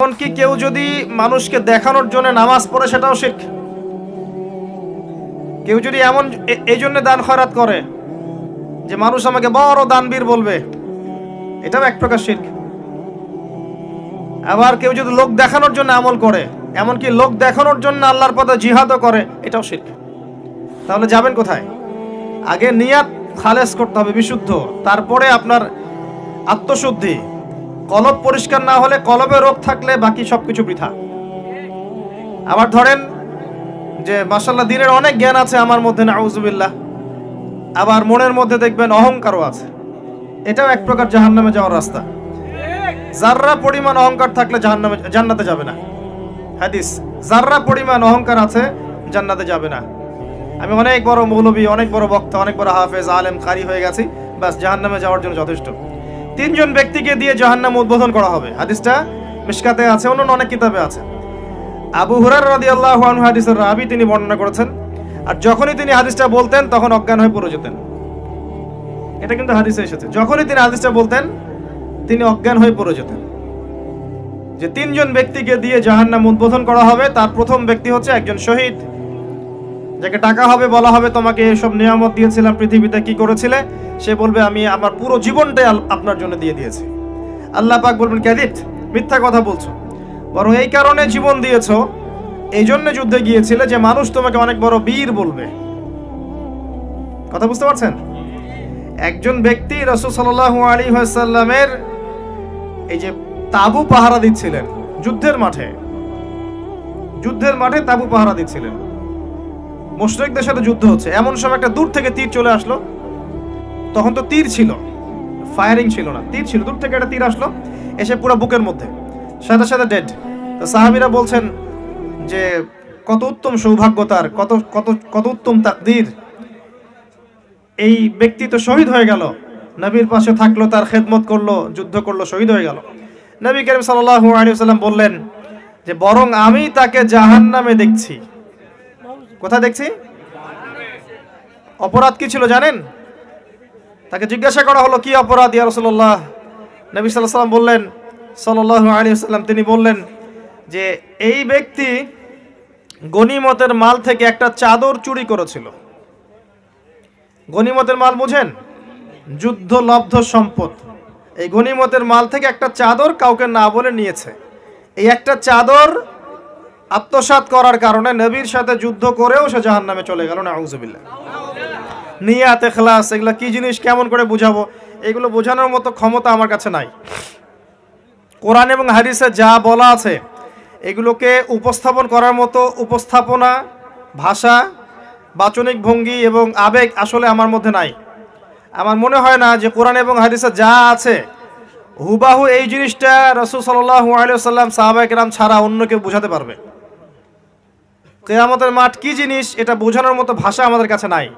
এমনকি কেউ যদি মানুষকে দেখানোর জন্য নামাজ পড়ে সেটাও শিরক। কেউ যদি এমন এই জন্য দান খয়রাত করে যে মানুষ আমাকে বড় দানবীর বলবে, এটাও এক প্রকার শিরক। আবার কেউ যদি লোক দেখানোর জন্য আমল করে, এমনকি লোক দেখানোর জন্য আল্লাহর পথে জিহাদও করে, এটাও শিরক। তাহলে যাবেন কোথায়? আগে নিয়াত খালেস করতে হবে, বিশুদ্ধ, তারপরে আপনার আত্মশুদ্ধি। কলব পরিষ্কার না হলে, কলবে রোগ থাকলে বাকি সবকিছু বৃথা। আবার ধরেন যে মাশাআল্লাহ দিনের অনেক জ্ঞান আছে আমার মধ্যে, নাউযুবিল্লাহ, আবার মনের মধ্যে দেখবেন অহংকারও আছে, এটাও এক প্রকার জাহান্নামে যাওয়ার রাস্তা। যাররা পরিমাণ অহংকার থাকলে জান্নাতে যাবে না। হাদিস, যাররা পরিমাণ অহংকার আছে জান্নাতে যাবে না। আমি অনেক বড় মৌলবী, অনেক বড় বক্তা, অনেক বড় হাফেজ, আলেম, কারি হয়ে গেছি, বাস জাহান্নামে যাওয়ার জন্য যথেষ্ট। তিনজন ব্যক্তিকে দিয়ে জাহান্নাম উদ্বোধন করা হবে। হাদিসটা মিশকাতে আছে, অন্য অনেক কিতাবে আছে। আবু হুরায়রা রাদিয়াল্লাহু আনহু হাদিসের রাবী, তিনি বর্ণনা করেছেন। আর যখনই তিনি হাদিসটা বলতেন তখন অজ্ঞান হয়ে পড়ে যেতেন। এটা কিন্তু হাদিসে এসেছে, যখনই তিনি হাদিসটা বলতেন তিনি অজ্ঞান হয়ে পড়ে যেতেন। যে তিনজন ব্যক্তিকে দিয়ে জাহান্নাম উদ্বোধন করা হবে, তার প্রথম ব্যক্তি হচ্ছে একজন শহীদ, যাকে টাকা হবে, বলা হবে তোমাকে এসব নিয়ামত দিয়েছিলাম, পৃথিবীতে কি করেছিলে? সে বলবে আমি আমার পুরো জীবনটাই আপনার জন্য দিয়ে দিয়েছি। আল্লাহ পাক বলবেন কাযিব, মিথ্যা কথা বলছো, বরং এই কারণে জীবন দিয়েছো, এই জন্য যুদ্ধে গিয়েছিলে যে মানুষ তোমাকে অনেক বড় বীর বলবে। কথা বুঝতে পারছেন? একজন ব্যক্তি রাসূল সাল্লাল্লাহু আলাইহি ওয়াসাল্লামের এই যে তাবু পাহারা দিচ্ছিলেন, যুদ্ধের মাঠে তাবু পাহারা দিচ্ছিলেন, মুশরিকদের সাথে যুদ্ধ হচ্ছে। এমন সময় একটা দূর থেকে তীর চলে আসলো। তখন তো তীর ছিল, ফায়ারিং ছিল না, তীর ছিল। দূর থেকে একটা তীর আসলো, এসে পুরো বুকের মধ্যে, সাথে সাথে ডেড। তো সাহাবীরা বলছেন যে কত উত্তম সৌভাগ্য তার, কত কত কত উত্তম তাকদীর, এই ব্যক্তি তো শহীদ হয়ে গেল, নবীর পাশে থাকলো, তার খেদমত করলো, যুদ্ধ করলো, শহীদ হয়ে গেল। নবী করিম সাল্লাল্লাহু আলাইহি ওয়াসাল্লাম বললেন যে বরং আমি তাকে জাহান্নামে দেখছি। কোথায় দেখছি? অপরাধ কি ছিল জানেন? তাকে জিজ্ঞাসা করা হলো কি অপরাধ ইয়া রাসূলুল্লাহ? নবী সাল্লাল্লাহু আলাইহি ওয়াসাল্লাম বললেন, সাল্লাল্লাহু আলাইহি ওয়াসাল্লাম তিনি বললেন যে এই ব্যক্তি গনিমতের মাল থেকে একটা চাদর চুরি করেছিল। গনিমতের মাল বুঝেন? যুদ্ধ লব্ধ সম্পদ। এই গনিমতের মাল থেকে একটা চাদর কাউকে না বলে নিয়েছে। এই একটা চাদর আত্মসাৎ করার কারণে নবীর সাথে যুদ্ধ করেও সে জাহান্নামে চলে গেল। নাউযুবিল্লাহ। নিয়াত, ইখলাস, এগুলো কি জিনিস, কেমন করে বুঝাবো? এগুলো বোঝানোর মতো ক্ষমতা আমার কাছে নাই। কোরআন এবং হাদিসে যা বলা আছে এগুলোকে উপস্থাপন করার মতো উপস্থাপনা, ভাষা, বাচনিক ভঙ্গি এবং আবেগ আসলে আমার মধ্যে নাই। আমার মনে হয় না যে কোরআন এবং হাদিসে যা আছে হুবাহু এই জিনিসটা রাসূল সাল্লাল্লাহু আলাইহি ওয়াসাল্লাম, সাহাবায়ে কেরাম ছাড়া অন্য কেউ বোঝাতে পারবে। কিয়ামতের মাঠ কি জিনিস এটা বোঝানোর মতো ভাষা আমাদের কাছে নাই।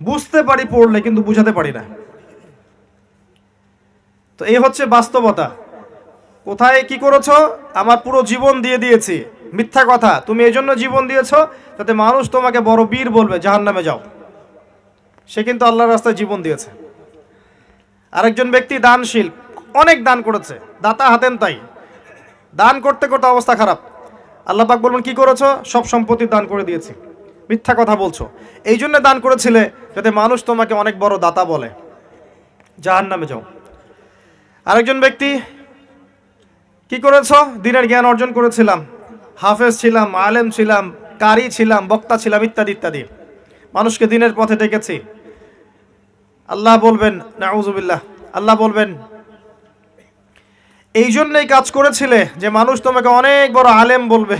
বুঝতে পারি পড়লে, কিন্তু বুঝাতে পারি না। তো এই হচ্ছে বাস্তবতা। কোথায় কি করেছো? আমার পুরো জীবন দিয়ে দিয়েছি। মিথ্যা কথা, তুমি এই জন্য জীবন দিয়েছো যাতে মানুষ তোমাকে বড় বীর বলবে, জাহান্নামে যাও। সে কিন্তু আল্লাহর রাস্তায় জীবন দিয়েছে। আরেকজন ব্যক্তি দানশীল, অনেক দান করেছে, দাতা হাতেন তাই, দান করতে করতে অবস্থা খারাপ। আল্লাহ পাক বলবেন কি করেছো? সব সম্পত্তি দান করে দিয়েছি। মিথ্যা কথা বলছো, এই জন্য দান করেছিলে যাতে মানুষ তোমাকে অনেক বড় দাতা বলে, জাহান্নামে যাও। আরেকজন ব্যক্তি কি করেছো? দিনের জ্ঞান অর্জন করেছিলাম, হাফেজ ছিলাম, আলেম ছিলাম, কারি ছিলাম, বক্তা ছিলাম, ইত্যাদি ইত্যাদি, মানুষকে দিনের পথে ডেকেছি। আল্লাহ বলবেন, নাউযুবিল্লাহ, আল্লাহ বলবেন এই জন্যই কাজ করেছিলে যে মানুষ তোমাকে অনেক বড় আলেম বলবে,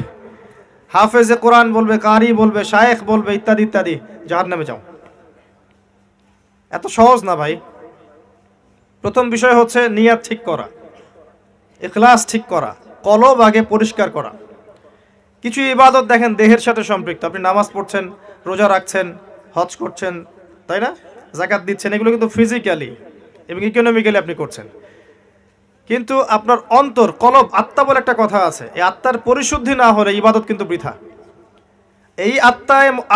হাফেজে কোরআন বলবে, কারি বলবে, শায়েখ বলবে, ইত্যাদি ইত্যাদি, জাহান্নামে যাও। এত সহজ না ভাই। প্রথম বিষয় হচ্ছে নিয়াত ঠিক করা, ইখলাস ঠিক করা, কলব আগে পরিষ্কার করা। কিছু ইবাদত দেখেন দেহের সাথে সম্পৃক্ত, আপনি নামাজ পড়ছেন, রোজা রাখছেন, হজ করছেন, তাই না, যাকাত দিচ্ছেন, এগুলো কিন্তু ফিজিক্যালি এবং ইকোনমিক্যালি আপনি করছেন। কিন্তু আপনার অন্তর, কলব, আত্মা বলে একটা কথা আছে, এই আত্মার পরিশুদ্ধি না হলে ইবাদত কিন্তু বৃথা। এই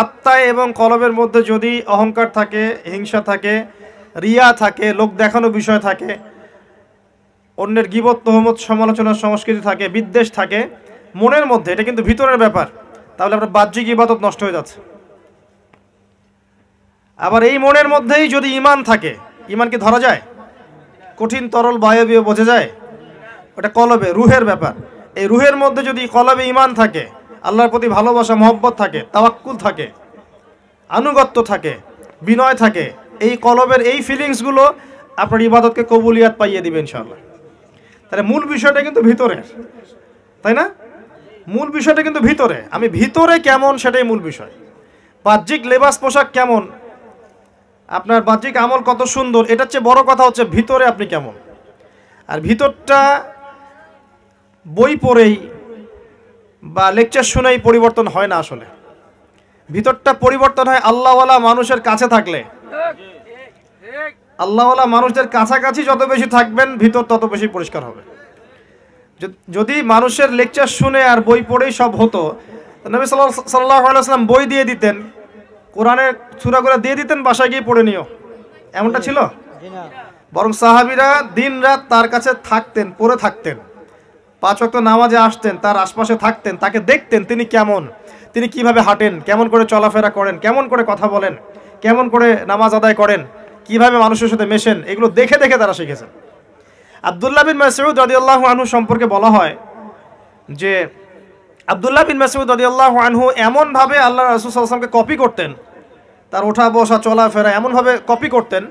আত্মায় এবং কলবের মধ্যে যদি অহংকার থাকে, হিংসা থাকে, রিয়া থাকে, লোক দেখানো বিষয় থাকে, অন্যের গীবত, তহমত, সমালোচনার সংস্কৃতি থাকে, বিদ্বেষ থাকে মনের মধ্যে, এটা কিন্তু ভিতরের ব্যাপার, তাহলে আপনার বাহ্যিক ইবাদত নষ্ট হয়ে যাচ্ছে। আবার এই মনের মধ্যেই যদি ঈমান থাকে, ঈমান কি ধরা যায়? কঠিন তরল বায়বীয় বোঝা যায়? ওটা কলবে, রুহের ব্যাপার। এই রুহের মধ্যে যদি কলবে ঈমান থাকে, আল্লাহর প্রতি ভালোবাসা, মহব্বত থাকে, তাওয়াক্কুল থাকে, আনুগত্য থাকে, বিনয় থাকে, এই কলবের এই ফিলিংসগুলো আপনার ইবাদতকে কবুলিয়াত পাইয়ে দিবে ইনশাআল্লাহ। তাহলে মূল বিষয়টা কিন্তু ভিতরের, তাই না? মূল বিষয়টা কিন্তু ভিতরে, আমি ভিতরে কেমন সেটাই মূল বিষয়। বাহ্যিক লেবাস পোশাক কেমন, আপনার বাহ্যিক আমল কত সুন্দর, এটার চেয়ে বড় কথা হচ্ছে ভিতরে আপনি কেমন। আর ভিতরটা বই পড়েই বা লেকচার শুনেই পরিবর্তন হয় না। আসলে ভিতরটা পরিবর্তন হয় আল্লাহওয়ালা মানুষের কাছে থাকলে। আল্লাহওয়ালা মানুষদের কাছাকাছি যত বেশি থাকবেন, ভিতর তত বেশি পরিষ্কার হবে। যদি মানুষের লেকচার শুনে আর বই পড়েই সব হতো, নবী সাল্লাল্লাহু আলাইহি ওয়াসাল্লাম বই দিয়ে দিতেন, কোরআনের সূরাগুলো দিয়ে দিতেন, বাসায় গিয়ে পড়ে নিও, এমনটা ছিল? বরং সাহাবীরা দিন রাত তার কাছে থাকতেন, পড়ে থাকতেন, 5 ওয়াক্ত নামাজে আসতেন, তার আশপাশে থাকতেন, তাকে দেখতেন তিনি কেমন, তিনি কিভাবে হাঁটেন, কেমন করে চলাফেরা করেন, কেমন করে কথা বলেন, কেমন করে নামাজ আদায় করেন, কিভাবে মানুষের সাথে মেশেন, এগুলো দেখে দেখে তারা শিখেছেন। আব্দুল্লাহ বিন মাসউদ রাদিয়াল্লাহু আনহু সম্পর্কে বলা হয় যে আব্দুল্লাহ বিন মাসউদ রাদিয়াল্লাহু আনহু এমনভাবে আল্লাহ রাসূল সাল্লাল্লাহু আলাইহি ওয়াসাল্লামকে কপি করতেন, তার ওঠা বসা চলাফেরা এমনভাবে কপি করতেন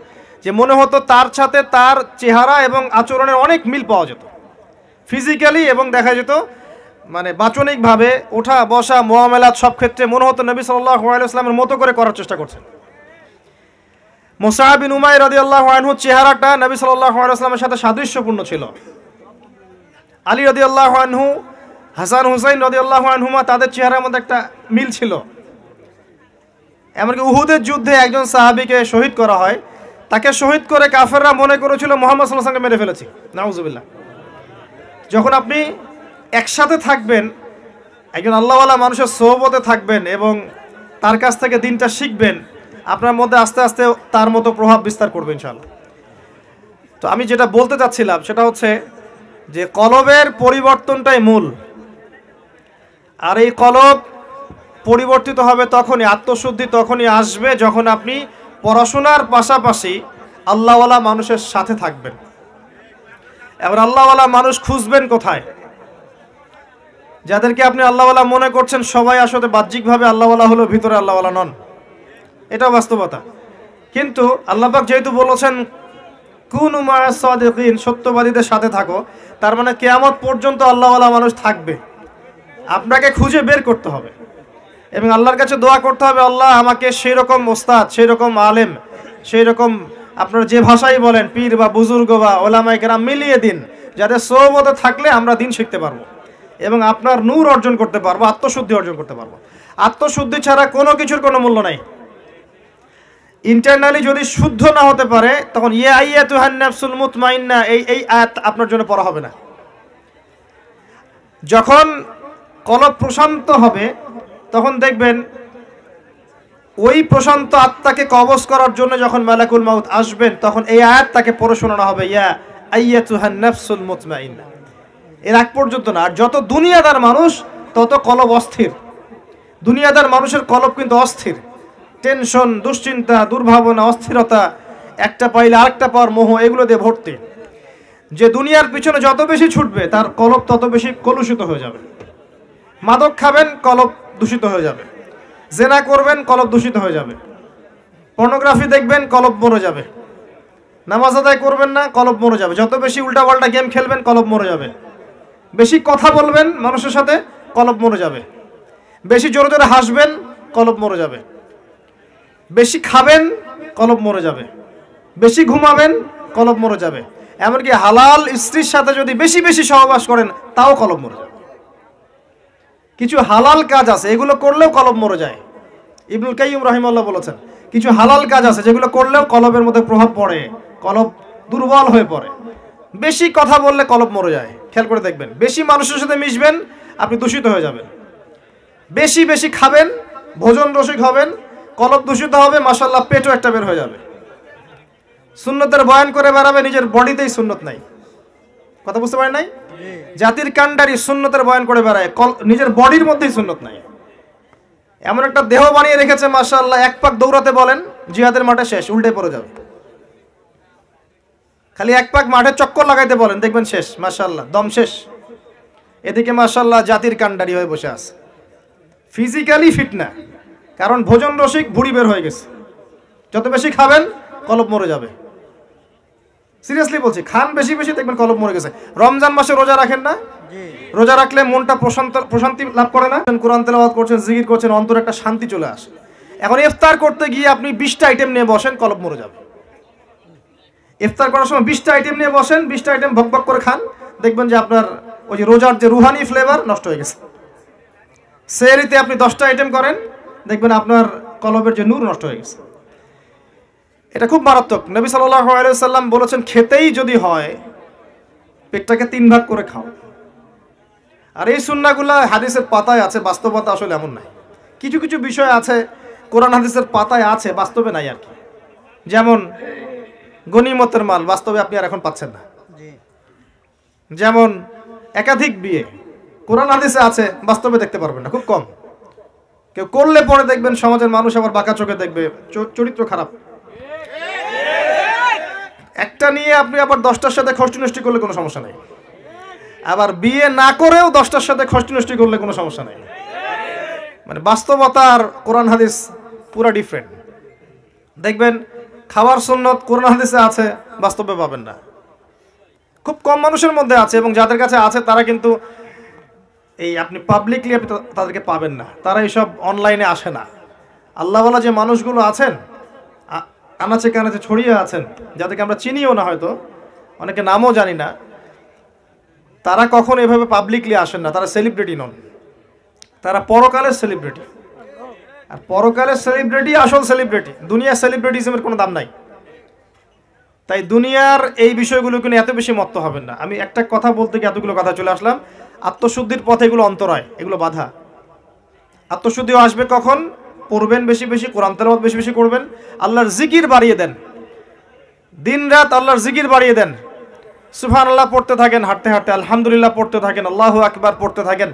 যে মনে হতো তার সাথে তার চেহারা এবং আচরণের অনেক মিল পাওয়া যেত, ফিজিক্যালি, এবং দেখা যেত মানে বাচনিকভাবে, ওঠা বসা মুআমালাত সব ক্ষেত্রে মনে হতো নবী সাল্লাল্লাহু আলাইহি ওয়াসাল্লামের মতো করে করার চেষ্টা করছেন। মুসআব বিন উমাইর রাদিয়াল্লাহু আনহু চেহারাটা নবী সাল্লাল্লাহু আলাইহি ওয়াসাল্লামের সাথে সাদৃশ্যপূর্ণ ছিল। আলী রাদিয়াল্লাহু আনহু, হাসান হুসাইন রাদিয়াল্লাহু আনহুমা, তাদের চেহারার মধ্যে একটা মিল ছিল। এমনকি উহুদের যুদ্ধে একজন সাহাবীকে শহীদ করা হয়, তাকে শহীদ করে কাফেররা মনে করেছিল মুহাম্মদ সাল্লাল্লাহু আলাইহি ওয়াসাল্লামকে মেরে ফেলেছি, নাউজুবিল্লাহ। যখন আপনি একসাথে থাকবেন, একজন আল্লাহওয়ালা মানুষের সোহবতে থাকবেন এবং তার কাছ থেকে দিনটা শিখবেন, আপনার মধ্যে আস্তে আস্তে তার মতো প্রভাব বিস্তার করবে ইনশাআল্লাহ। তো আমি যেটা বলতে চাচ্ছিলাম সেটা হচ্ছে যে কলবের পরিবর্তনটাই মূল। আর এই কলব পরিবর্তিত হবে তখনই, আত্মশুদ্ধি তখনই আসবে যখন আপনি পড়াশোনার পাশাপাশি আল্লাহওয়ালা মানুষের সাথে থাকবেন। এবার আল্লাহওয়ালা মানুষ খুঁজবেন কোথায়? যাদেরকে আপনি আল্লাহওয়ালা মনে করছেন সবাই আসলে বাহ্যিকভাবে আল্লাহওয়ালা হলো, ভিতরে আল্লাহওয়ালা নন, এটা বাস্তবতা। কিন্তু আল্লাহ পাক যেহেতু বলেছেন কুনু মা'আস সাদিকিন, সত্যবাদীদের সাথে থাকো, তার মানে কিয়ামত পর্যন্ত আল্লাহওয়ালা মানুষ থাকবে। আপনাকে খুঁজে বের করতে হবে এবং আল্লাহর কাছে দোয়া করতে হবে, আল্লাহ আমাকে সেই রকম ওস্তাদ, সেই রকম আলেম, সেই রকম আপনারা যে ভাষাই বলেন, পীর বা বুজুর্গ বা ওলামায়ে কেরাম মিলিয়ে দিন, যাদের সোহবতে থাকলে আমরা দিন শিখতে পারবো এবং আপনার নূর অর্জন করতে পারবো, আত্মশুদ্ধি অর্জন করতে পারবো। আত্মশুদ্ধি ছাড়া কোনো কিছুর কোনো মূল্য নাই। ইন্টারনালি যদি শুদ্ধ না হতে পারে, তখন ইয়া আইয়াতুহান নাফসুল মুতমাইন্না এই আয়াত আপনার জন্য পড়া হবে না। যখন কলব প্রশান্ত হবে, তখন দেখবেন ওই প্রশান্ত আত্মাকে কবজ করার জন্য যখন মালাকুল মাউত আসবেন, তখন এই আয়াত তাকে পড়ে শোনানো হবে, ইয়া আইয়াতুহান নাফসুল মুতমাইন্না। এর আগ পর্যন্ত না। আর যত দুনিয়াদার মানুষ তত কলব অস্থির। দুনিয়াদার মানুষের কলব কিন্তু অস্থির, টেনশন, দুশ্চিন্তা, দুর্ভাবনা, অস্থিরতা, একটা পাইলে আরেকটা পাওয়ার মোহ, এগুলো দিয়ে ভর্তি। যে দুনিয়ার পিছনে যত বেশি ছুটবে তার কলব তত বেশি কলুষিত হয়ে যাবে। মাদক খাবেন, কলব দূষিত হয়ে যাবে। জেনা করবেন, কলব দূষিত হয়ে যাবে। পর্নোগ্রাফি দেখবেন, কলব মরে যাবে। নামাজ আদায় করবেন না, কলব মরে যাবে। যত বেশি উল্টাপাল্টা গেম খেলবেন, কলব মরে যাবে। বেশি কথা বলবেন মানুষের সাথে, কলব মরে যাবে। বেশি জোরে জোরে হাসবেন, কলব মরে যাবে। বেশি খাবেন, কলব মরে যাবে। বেশি ঘুমাবেন, কলব মরে যাবে। এমনকি হালাল স্ত্রীর সাথে যদি বেশি বেশি সহবাস করেন, তাও কলব মরে যাবে। কিছু হালাল কাজ আছে, এগুলো করলেও কলব মরে যায়। ইবনুল কাইয়্যিম রাহিমাহুল্লাহ বলেছেন, কিছু হালাল কাজ আছে যেগুলো করলেও কলবের মধ্যে প্রভাব পড়ে, কলব দুর্বল হয়ে পড়ে। বেশি কথা বললে কলব মরে যায়, খেয়াল করে দেখবেন। বেশি মানুষের সাথে মিশবেন, আপনি দূষিত হয়ে যাবেন। বেশি বেশি খাবেন, ভোজন রসিক হবেন, কলব দূষিত হবে, মাশাআল্লাহ পেটও একটা বের হয়ে যাবে। সুন্নতের বয়ান করে বেড়াবে, নিজের বডিতেই সুন্নত নাই। কথা বুঝতে পারেন নাই? জাতির কাণ্ডারি সুন্নতের বয়ান করে বেড়ায়, নিজের বডির মধ্যেই সুন্নত নাই। এমন একটা দেহ বানিয়ে রেখেছে মাশাআল্লাহ, এক পাক দৌড়াতে বলেন জিহাদের মাঠে শেষ, উল্টে পড়ে যাবে। খালি এক পাক মাঠে চক্কর লাগাইতে বলেন, দেখবেন শেষ, মাশাআল্লাহ দম শেষ। এদিকে মাশাআল্লাহ জাতির কাণ্ডারি হয়ে বসে আছে, ফিজিক্যালি ফিট না, কারণ ভোজন রসিক, ভুঁড়ি বের হয়ে গেছে। যত বেশি খাবেন কলব মরে যাবে। সিরিয়াসলি বলছি, খান বেশি বেশি, দেখবেন কলব মরে গেছে। রমজান মাসে রোজা রাখেন না? রোজা রাখলে মনটা প্রশান্তি লাভ করে না? কোরআন তেলাওয়াত করছেন, জিকির করছেন, অন্তরে একটা শান্তি চলে আসে। এখন ইফতার করতে গিয়ে আপনি 20টা আইটেম নিয়ে বসেন, কলব মরে যাবে। ইফতার করার সময় 20টা আইটেম নিয়ে বসেন, 20টা আইটেম ভক ভক করে খান, দেখবেন যে আপনার ওই যে রোজার যে রুহানি ফ্লেভার নষ্ট হয়ে গেছে। সেহরিতে আপনি 10টা আইটেম করেন, দেখবেন আপনার কলবের যে নূর নষ্ট হয়ে গেছে। এটা খুব মারাত্মক। নবী সাল্লাল্লাহু আলাইহি ওয়াসাল্লাম বলেছেন, খেতেই যদি হয় পেটটাকে 3 ভাগ করে খাও। আর এই সুন্নাহগুলো হাদিসের পাতায় আছে, বাস্তবতা আসলে এমন নাই। কিছু কিছু বিষয় আছে কোরআন হাদিসের পাতায় আছে, বাস্তবে নাই আর কি। যেমন গনিমতের মাল, বাস্তবে আপনি আর এখন পাচ্ছেন না। যেমন একাধিক বিয়ে, কোরআন হাদিসে আছে, বাস্তবে দেখতে পারবেন না, খুব কম। কেউ করলে পরে দেখবেন সমাজের মানুষ আবার বাঁকা চোখে দেখবে, চরিত্র খারাপ। একটা নিয়ে আপনি আবার 10টার সাথে খষ্টি নষ্টি করলে কোনো সমস্যা নেই, আবার বিয়ে না করেও 10টার সাথে খষ্টি নষ্টি করলে কোনো সমস্যা নেই। মানে বাস্তবতা আর কোরআন হাদিস পুরা ডিফারেন্ট। দেখবেন খাওয়ার সুন্নত কোরআন হাদিসে আছে, বাস্তবে পাবেন না। খুব কম মানুষের মধ্যে আছে, এবং যাদের কাছে আছে তারা কিন্তু এই আপনি পাবলিকলি আপনি তাদেরকে পাবেন না, তারা এইসব অনলাইনে আসে না। আল্লাহওয়ালা যে মানুষগুলো আছেন, আনাচে কানাচে ছড়িয়ে আছেন, যাদেরকে আমরা চিনিও না, হয়তো অনেকে নামও জানি না, তারা কখন এভাবে পাবলিকলি আসেন না। তারা সেলিব্রিটি নন, তারা পরকালের সেলিব্রিটি। আর পরকালের সেলিব্রিটি আসল সেলিব্রিটি, দুনিয়ার সেলিব্রিটিজমের কোনো দাম নাই। তাই দুনিয়ার এই বিষয়গুলো কিন্তু এত বেশি মত্ত হবেন না। আমি একটা কথা বলতে গিয়ে এতগুলো কথা চলে আসলাম। আত্মশুদ্ধির পথে এগুলো অন্তরায়, এগুলো বাধা। আত্মশুদ্ধিও আসবে কখন? পড়বেন বেশি বেশি, কোরআন তেলাওয়াত বেশি বেশি করবেন, আল্লাহর জিকির বাড়িয়ে দেন, দিন রাত আল্লাহর জিকির বাড়িয়ে দেন। সুবহানাল্লাহ পড়তে থাকেন, হাঁটতে হাঁটতে আলহামদুলিল্লাহ পড়তে থাকেন, আল্লাহু আকবার পড়তে থাকেন,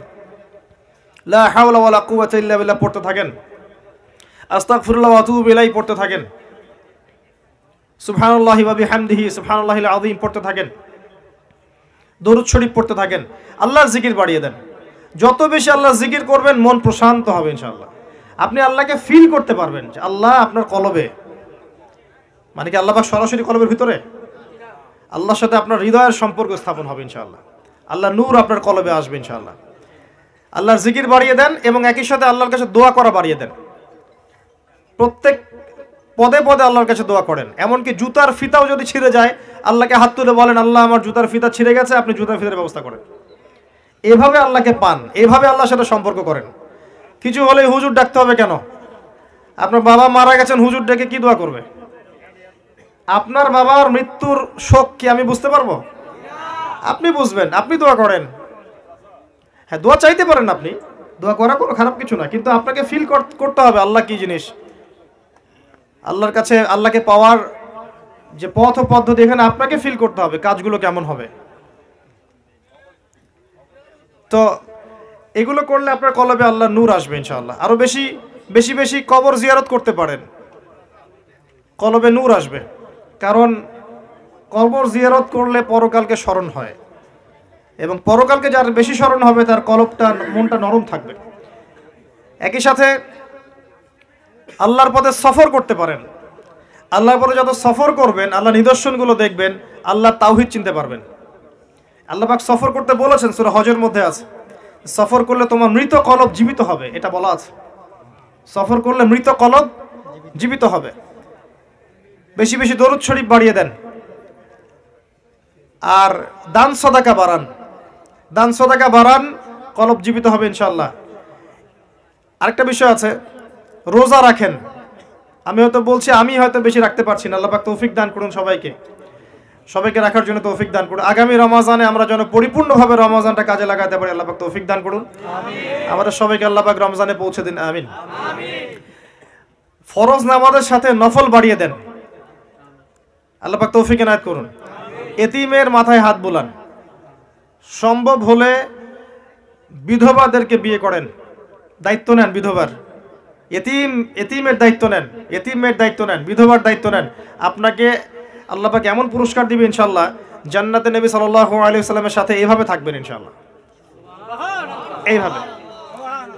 লা হাওলা ওয়ালা কুওয়াতা ইল্লা বিল্লাহ পড়তে থাকেন, আস্তাগফিরুল্লাহ ওয়া আতুবু ইলাইহি পড়তে থাকেন, সুবহানাল্লাহি ওয়া বিহামদিহি সুবহানাল্লাহিল আযীম পড়তে থাকেন, দরুদ শরীফ পড়তে থাকেন, আল্লাহর জিকির বাড়িয়ে দেন। যত বেশি আল্লাহর জিকির করবেন, মন প্রশান্ত হবে ইনশাআল্লাহ। আপনি আল্লাহকে ফিল করতে পারবেন যে আল্লাহ আপনার কলবে, মানে কি আল্লাহ পাক সরাসরি কলবের ভিতরে? আল্লাহর সাথে আপনার হৃদয়ের সম্পর্ক স্থাপন হবে ইনশাআল্লাহ। আল্লাহ নূর আপনার কলবে আসবে ইনশাআল্লাহ। আল্লাহর জিকির বাড়িয়ে দেন, এবং একই সাথে আল্লাহর কাছে দোয়া করা বাড়িয়ে দেন। প্রত্যেক পদে পদে আল্লাহর কাছে দোয়া করেন। এমনকি জুতার ফিতাও যদি ছিঁড়ে যায়, আল্লাহকে হাত তুলে বলেন, আল্লাহ আমার জুতার ফিতা ছিঁড়ে গেছে, আপনি জুতার ফিতার ব্যবস্থা করেন। এভাবে আল্লাহকে পান, এভাবে আল্লাহর সাথে সম্পর্ক করেন। কিছু হলেই হুজুর ডাকতে হবে কেন? আপনার বাবা মারা গেছেন, হুজুর ডেকে কি দোয়া করবে? আপনার বাবার মৃত্যুর শোক কি আমি বুঝতে পারবো? আপনি বুঝবেন, আপনি দোয়া করেন। হ্যাঁ, দোয়া চাইতে পারেন, আপনি দোয়া করা কোনো খারাপ কিছু না, কিন্তু আপনাকে ফিল করতে হবে আল্লাহ কি জিনিস। আল্লাহর কাছে আল্লাহকে পাওয়ার যে পথ ও পদ্ধতি, এখানে আপনাকে ফিল করতে হবে কাজগুলো কেমন হবে। তো এগুলো করলে আপনার কলবে আল্লাহর নূর আসবে ইনশাআল্লাহ। আরো বেশি বেশি বেশি কবর জিয়ারত করতে পারেন, কলবে নূর আসবে। কারণ কবর জিয়ারত করলে পরকালকে স্মরণ হয়, এবং পরকালকে যার বেশি স্মরণ হবে তার কলবটা, মনটা নরম থাকবে। একই সাথে আল্লাহর পথে সফর করতে পারেন। আল্লাহর পথে যত সফর করবেন, আল্লাহ নিদর্শনগুলো দেখবেন, আল্লাহ তাওহীদ চিনতে পারবেন। আল্লাহ পাক সফর করতে বলেছেন, সূরা হজের মধ্যে আছে, সফর করলে তোমার মৃত কলব জীবিত হবে, এটা বলা আছে। সফর করলে মৃত কলব জীবিত হবে। বেশি বেশি দরুদ শরীফ বাড়িয়ে দেন, আর দান সদাকা বাড়ান। দান সদাকা বাড়ান, কলব জীবিত হবে ইনশাআল্লাহ। আরেকটা বিষয় আছে, রোজা রাখেন। আমি হয়তো বলছি, আমি হয়তো বেশি রাখতে পারছি না, আল্লাহ পাক তৌফিক দান করুন সবাইকে, সবাইকে রাখার জন্য তৌফিক দান করুন। আগামী রমজানে আমরা যেন পরিপূর্ণভাবে রমজানটা কাজে লাগাতে পারি, আল্লাহ পাক তৌফিক দান করুন। আমাদের সবাইকে আল্লাহ পাক রমজানে পৌঁছে দিন, আমিন। ফরজ নামাজের সাথে নফল বাড়িয়ে দেন, আল্লাহ পাক তৌফিক এনায়েত করুন। এতিমের মাথায় হাত বুলান, সম্ভব হলে বিধবাদেরকে বিয়ে করেন, দায়িত্ব নেন বিধবার, এতিমের দায়িত্ব নেন, এতিমের দায়িত্ব নেন, বিধবার দায়িত্ব নেন। আপনাকে আল্লাহ পাক এমন পুরস্কার দিবে ইনশাআল্লাহ, জান্নাতে নবী সাল্লাল্লাহু আলাইহি ওয়াসাল্লামের সাথে এইভাবে থাকবেন ইনশাআল্লাহ। এইভাবে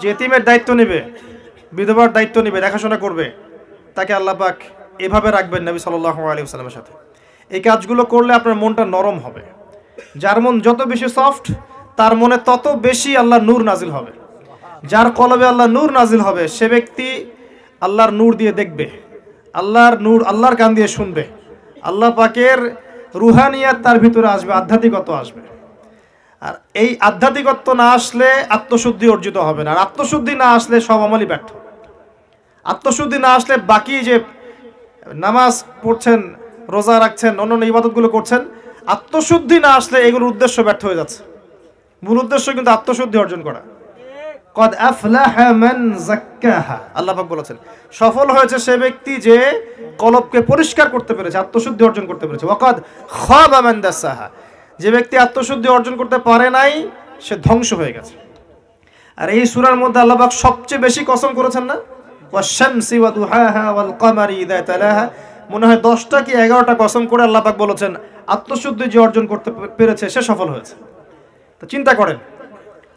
যে এতিমের দায়িত্ব নেবে, বিধবার দায়িত্ব নেবে, দেখাশোনা করবে, তাকে আল্লাহ পাক এভাবে রাখবেন নবী সাল্লাল্লাহু আলাইহি ওয়াসাল্লামের সাথে। এই কাজগুলো করলে আপনার মনটা নরম হবে। যার মন যত বেশি সফট, তার মনে তত বেশি আল্লাহর নূর নাজিল হবে। যার কলবে আল্লাহর নূর নাজিল হবে, সে ব্যক্তি আল্লাহর নূর দিয়ে দেখবে, আল্লাহর নূর, আল্লাহর কান দিয়ে শুনবে, আল্লাহ পাকের রুহানিয়াত তার ভিতরে আসবে, আধ্যাত্মিকত্ব আসবে। আর এই আধ্যাত্মিকত্ব না আসলে আত্মশুদ্ধি অর্জিত হবে না। আর আত্মশুদ্ধি না আসলে সব আমলই ব্যর্থ। আত্মশুদ্ধি না আসলে বাকি যে নামাজ পড়ছেন, রোজা রাখছেন, অন্যান্য ইবাদতগুলো করছেন, আত্মশুদ্ধি না আসলে এগুলোর উদ্দেশ্য ব্যর্থ হয়ে যাচ্ছে। মূল উদ্দেশ্য কিন্তু আত্মশুদ্ধি অর্জন করা। কদ আফলাহা মান যাক্কাহা, আল্লাহ পাক বলেছেন সফল হয়েছে সে ব্যক্তি যে কলবকে পরিষ্কার করতে পেরেছে, আত্মশুদ্ধি অর্জন করতে পেরেছে। ওয়াকাদ খাবা মান দাসাহা, যে ব্যক্তি আত্মশুদ্ধি অর্জন করতে পারে নাই সে ধ্বংস হয়ে গেছে। আর এই সূরার মধ্যে আল্লাহ পাক সবচেয়ে বেশি কসম করেছেন না, ওয়াশ-শামসি ওয়া দুহাহা ওয়াল কমারি ইযা তালাহা, মনে হয় 10টা কি 11টা কসম করে আল্লাহ পাক বলেছেন আত্মশুদ্ধি যে অর্জন করতে পেরেছে সে সফল হয়েছে। তো চিন্তা করেন,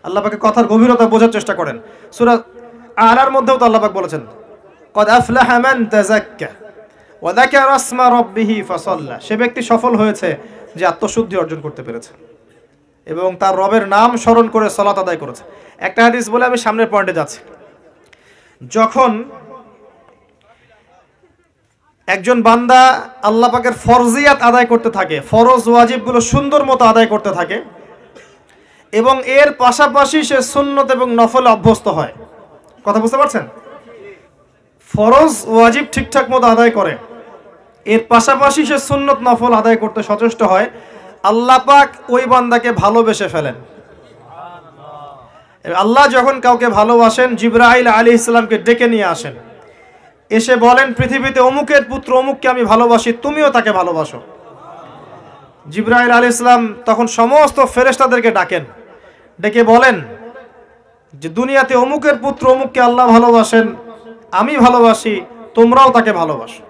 আল্লাহ পাকের কথার গভীরতা বোঝার চেষ্টা করেন। সূরা আ'লার মধ্যেও তো আল্লাহ পাক বলেছেন কদ আফলাহা মান তাযাক্কা ওয়া যাকারা ইসমা রাব্বিহি ফাসাল্লা, সে ব্যক্তি সফল হয়েছে যে আত্মশুদ্ধি অর্জন করতে পেরেছে এবং তার রবের নাম স্মরণ করে সালাত আদায় করেছে। একটা হাদিস বলে আমি সামনের পয়েন্টে যাচ্ছি। যখন একজন বান্দা আল্লাহ পাকের ফরজিয়াত আদায় করতে থাকে, ফরজ ওয়াজিবগুলো সুন্দর মতো আদায় করতে থাকে এবং এর পাশাপাশি সে সুন্নত এবং নফলে অভ্যস্ত হয়, কথা বুঝতে পারছেন? ফরজ ওয়াজিব ঠিকঠাক মতো আদায় করে, এর পাশাপাশি সে সুন্নত নফল আদায় করতে সচেষ্ট হয়, আল্লাহ পাক ওই বান্দাকে ভালোবেসে ফেলেন। আল্লাহ যখন কাউকে ভালোবাসেন, জিবরাইল আলাইহিস সালামকে ডেকে নিয়ে আসেন, এসে বলেন পৃথিবীতে অমুকের পুত্র অমুককে আমি ভালোবাসি, তুমিও তাকে ভালোবাসো। জিবরাইল আলাইহিস সালাম তখন সমস্ত ফেরেশতাদেরকে ডাকেন, ডেকে বলেন যে দুনিয়াতে অমুকের পুত্র অমুককে আল্লাহ ভালোবাসেন, আমি ভালোবাসি, তোমরাও তাকে ভালোবাসো।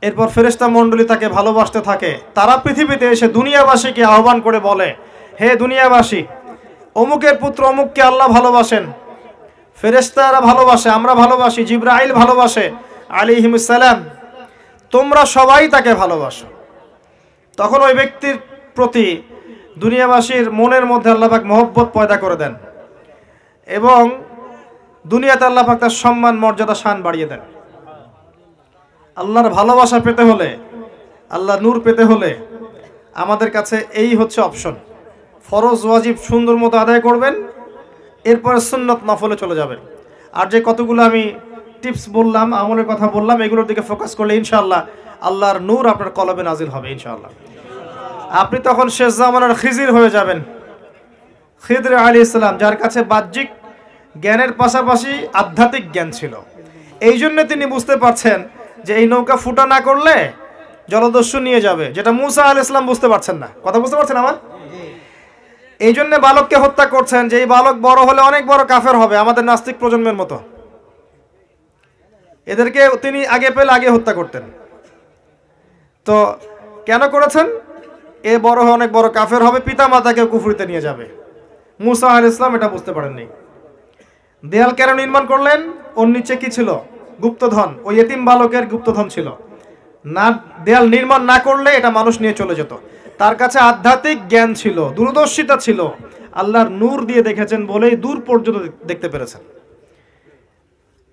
এরপর ফেরেশতা মণ্ডলী তাকে ভালোবাসতে থাকে। তারা পৃথিবীতে এসে দুনিয়াবাসীকে আহ্বান করে বলে, হে দুনিয়াবাসী, অমুকের পুত্র অমুককে আল্লাহ ভালোবাসেন, ফেরেশতারা ভালোবাসে, আমরা ভালোবাসি, জিবরাইল ভালোবাসে আলাইহিস সালাম, তোমরা সবাই তাকে ভালোবাসো। তখন ওই ব্যক্তির প্রতি দুনিয়াবাসীর মনের মধ্যে আল্লাহ পাক মহব্বত পয়দা করে দেন এবং দুনিয়াতে আল্লাহ পাক তার সম্মান মর্যাদা শান বাড়িয়ে দেন। আল্লাহর ভালোবাসা পেতে হলে, আল্লাহর নূর পেতে হলে আমাদের কাছে এই হচ্ছে অপশন। ফরজ ওয়াজিব সুন্দর মতো আদায় করবেন, এরপরে সুন্নত নফলে চলে যাবেন। আর যে কতগুলো আমি টিপস বললাম, আমলের কথা বললাম, এগুলোর দিকে ফোকাস করলে ইনশাআল্লাহ আল্লাহর নূর আপনার কলবে নাজিল হবে ইনশাআল্লাহ। আপনি তখন শেষ জামানার খিজির হয়ে যাবেন, খিদর আলাইহিস সালাম, যার কাছে বাহ্যিক জ্ঞানের পাশাপাশি আধ্যাত্মিক জ্ঞান ছিল। এই জন্য তিনি বুঝতে পারছেন যে এই নৌকা ফুটা না করলে জলদস্যু নিয়ে যাবে, যেটা মুসা আলাইহিস সালাম বুঝতে পারছেন না। কথা বুঝতে পারছেন আমার? এই জন্য বালককে হত্যা করছেন যে এই বালক বড় হলে অনেক বড় কাফের হবে, আমাদের নাস্তিক প্রজন্মের মতো। এদেরকে তিনি আগে পেলে আগে হত্যা করতেন। তো কেন করেছেন? এ বড় হয়ে অনেক বড় কাফের হবে, পিতা মাতাকে কুফরিতে নিয়ে যাবে। মুসা আলাইহিস সালাম এটা বুঝতে পারেননি। দেয়াল কেন নির্মাণ করলেন? ওর নিচে কি ছিল? গুপ্তধন। ওই এতিম বালকের গুপ্তধন ছিল না। দেয়াল নির্মাণ না করলে এটা মানুষ নিয়ে চলে যেত। তার কাছে আধ্যাত্মিক জ্ঞান ছিল, দূরদর্শিতা ছিল, আল্লাহর নূর দিয়ে দেখেছেন বলেই দূর পর্যন্ত দেখতে পেরেছেন।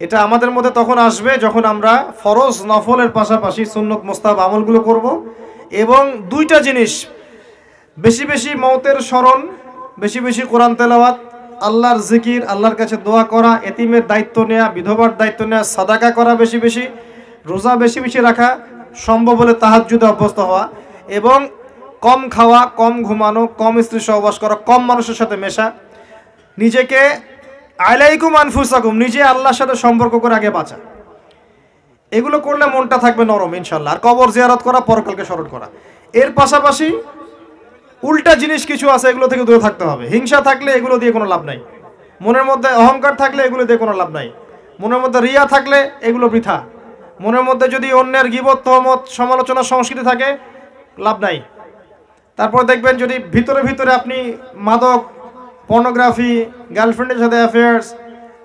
এটা আমাদের মধ্যে তখন আসবে যখন আমরা ফরজ নফলের পাশাপাশি সুন্নত মুস্তাহাব আমলগুলো করব এবং দুইটা জিনিস, বেশি বেশি মওতের স্মরণ, বেশি বেশি কোরআন তেলাওয়াত, আল্লাহর জিকির, আল্লাহর কাছে দোয়া করা, এতিমের দায়িত্ব নেওয়া, বিধবার দায়িত্ব নেওয়া, সাদাকা করা বেশি বেশি, রোজা বেশি বেশি রাখা, সম্ভব হলে তাহাজ্জুদে অভ্যস্ত হওয়া এবং কম খাওয়া, কম ঘুমানো, কম স্ত্রী সহবাস করা, কম মানুষের সাথে মেশা, নিজেকে আলাইকুম আনফুসাকুম, নিজে আল্লাহর সাথে সম্পর্ক করে আগে বাঁচা। এগুলো করলে মনটা থাকবে নরম ইনশাআল্লাহ। আর কবর জিয়ারত করা, পরকালকে স্মরণ করা। এর পাশাপাশি উল্টা জিনিস কিছু আছে, এগুলো থেকে দূরে থাকতে হবে। হিংসা থাকলে এগুলো দিয়ে কোনো লাভ নাই, মনের মধ্যে অহংকার থাকলে এগুলো দিয়ে কোনো লাভ নাই, মনের মধ্যে রিয়া থাকলে এগুলো বৃথা, মনের মধ্যে যদি অন্যের গীবত তহমত সমালোচনা সংস্কৃতি থাকে লাভ নাই। তারপর দেখবেন যদি ভিতরে ভিতরে আপনি মাদক, পর্নোগ্রাফি, গার্লফ্রেন্ডের সাথে অ্যাফেয়ার্স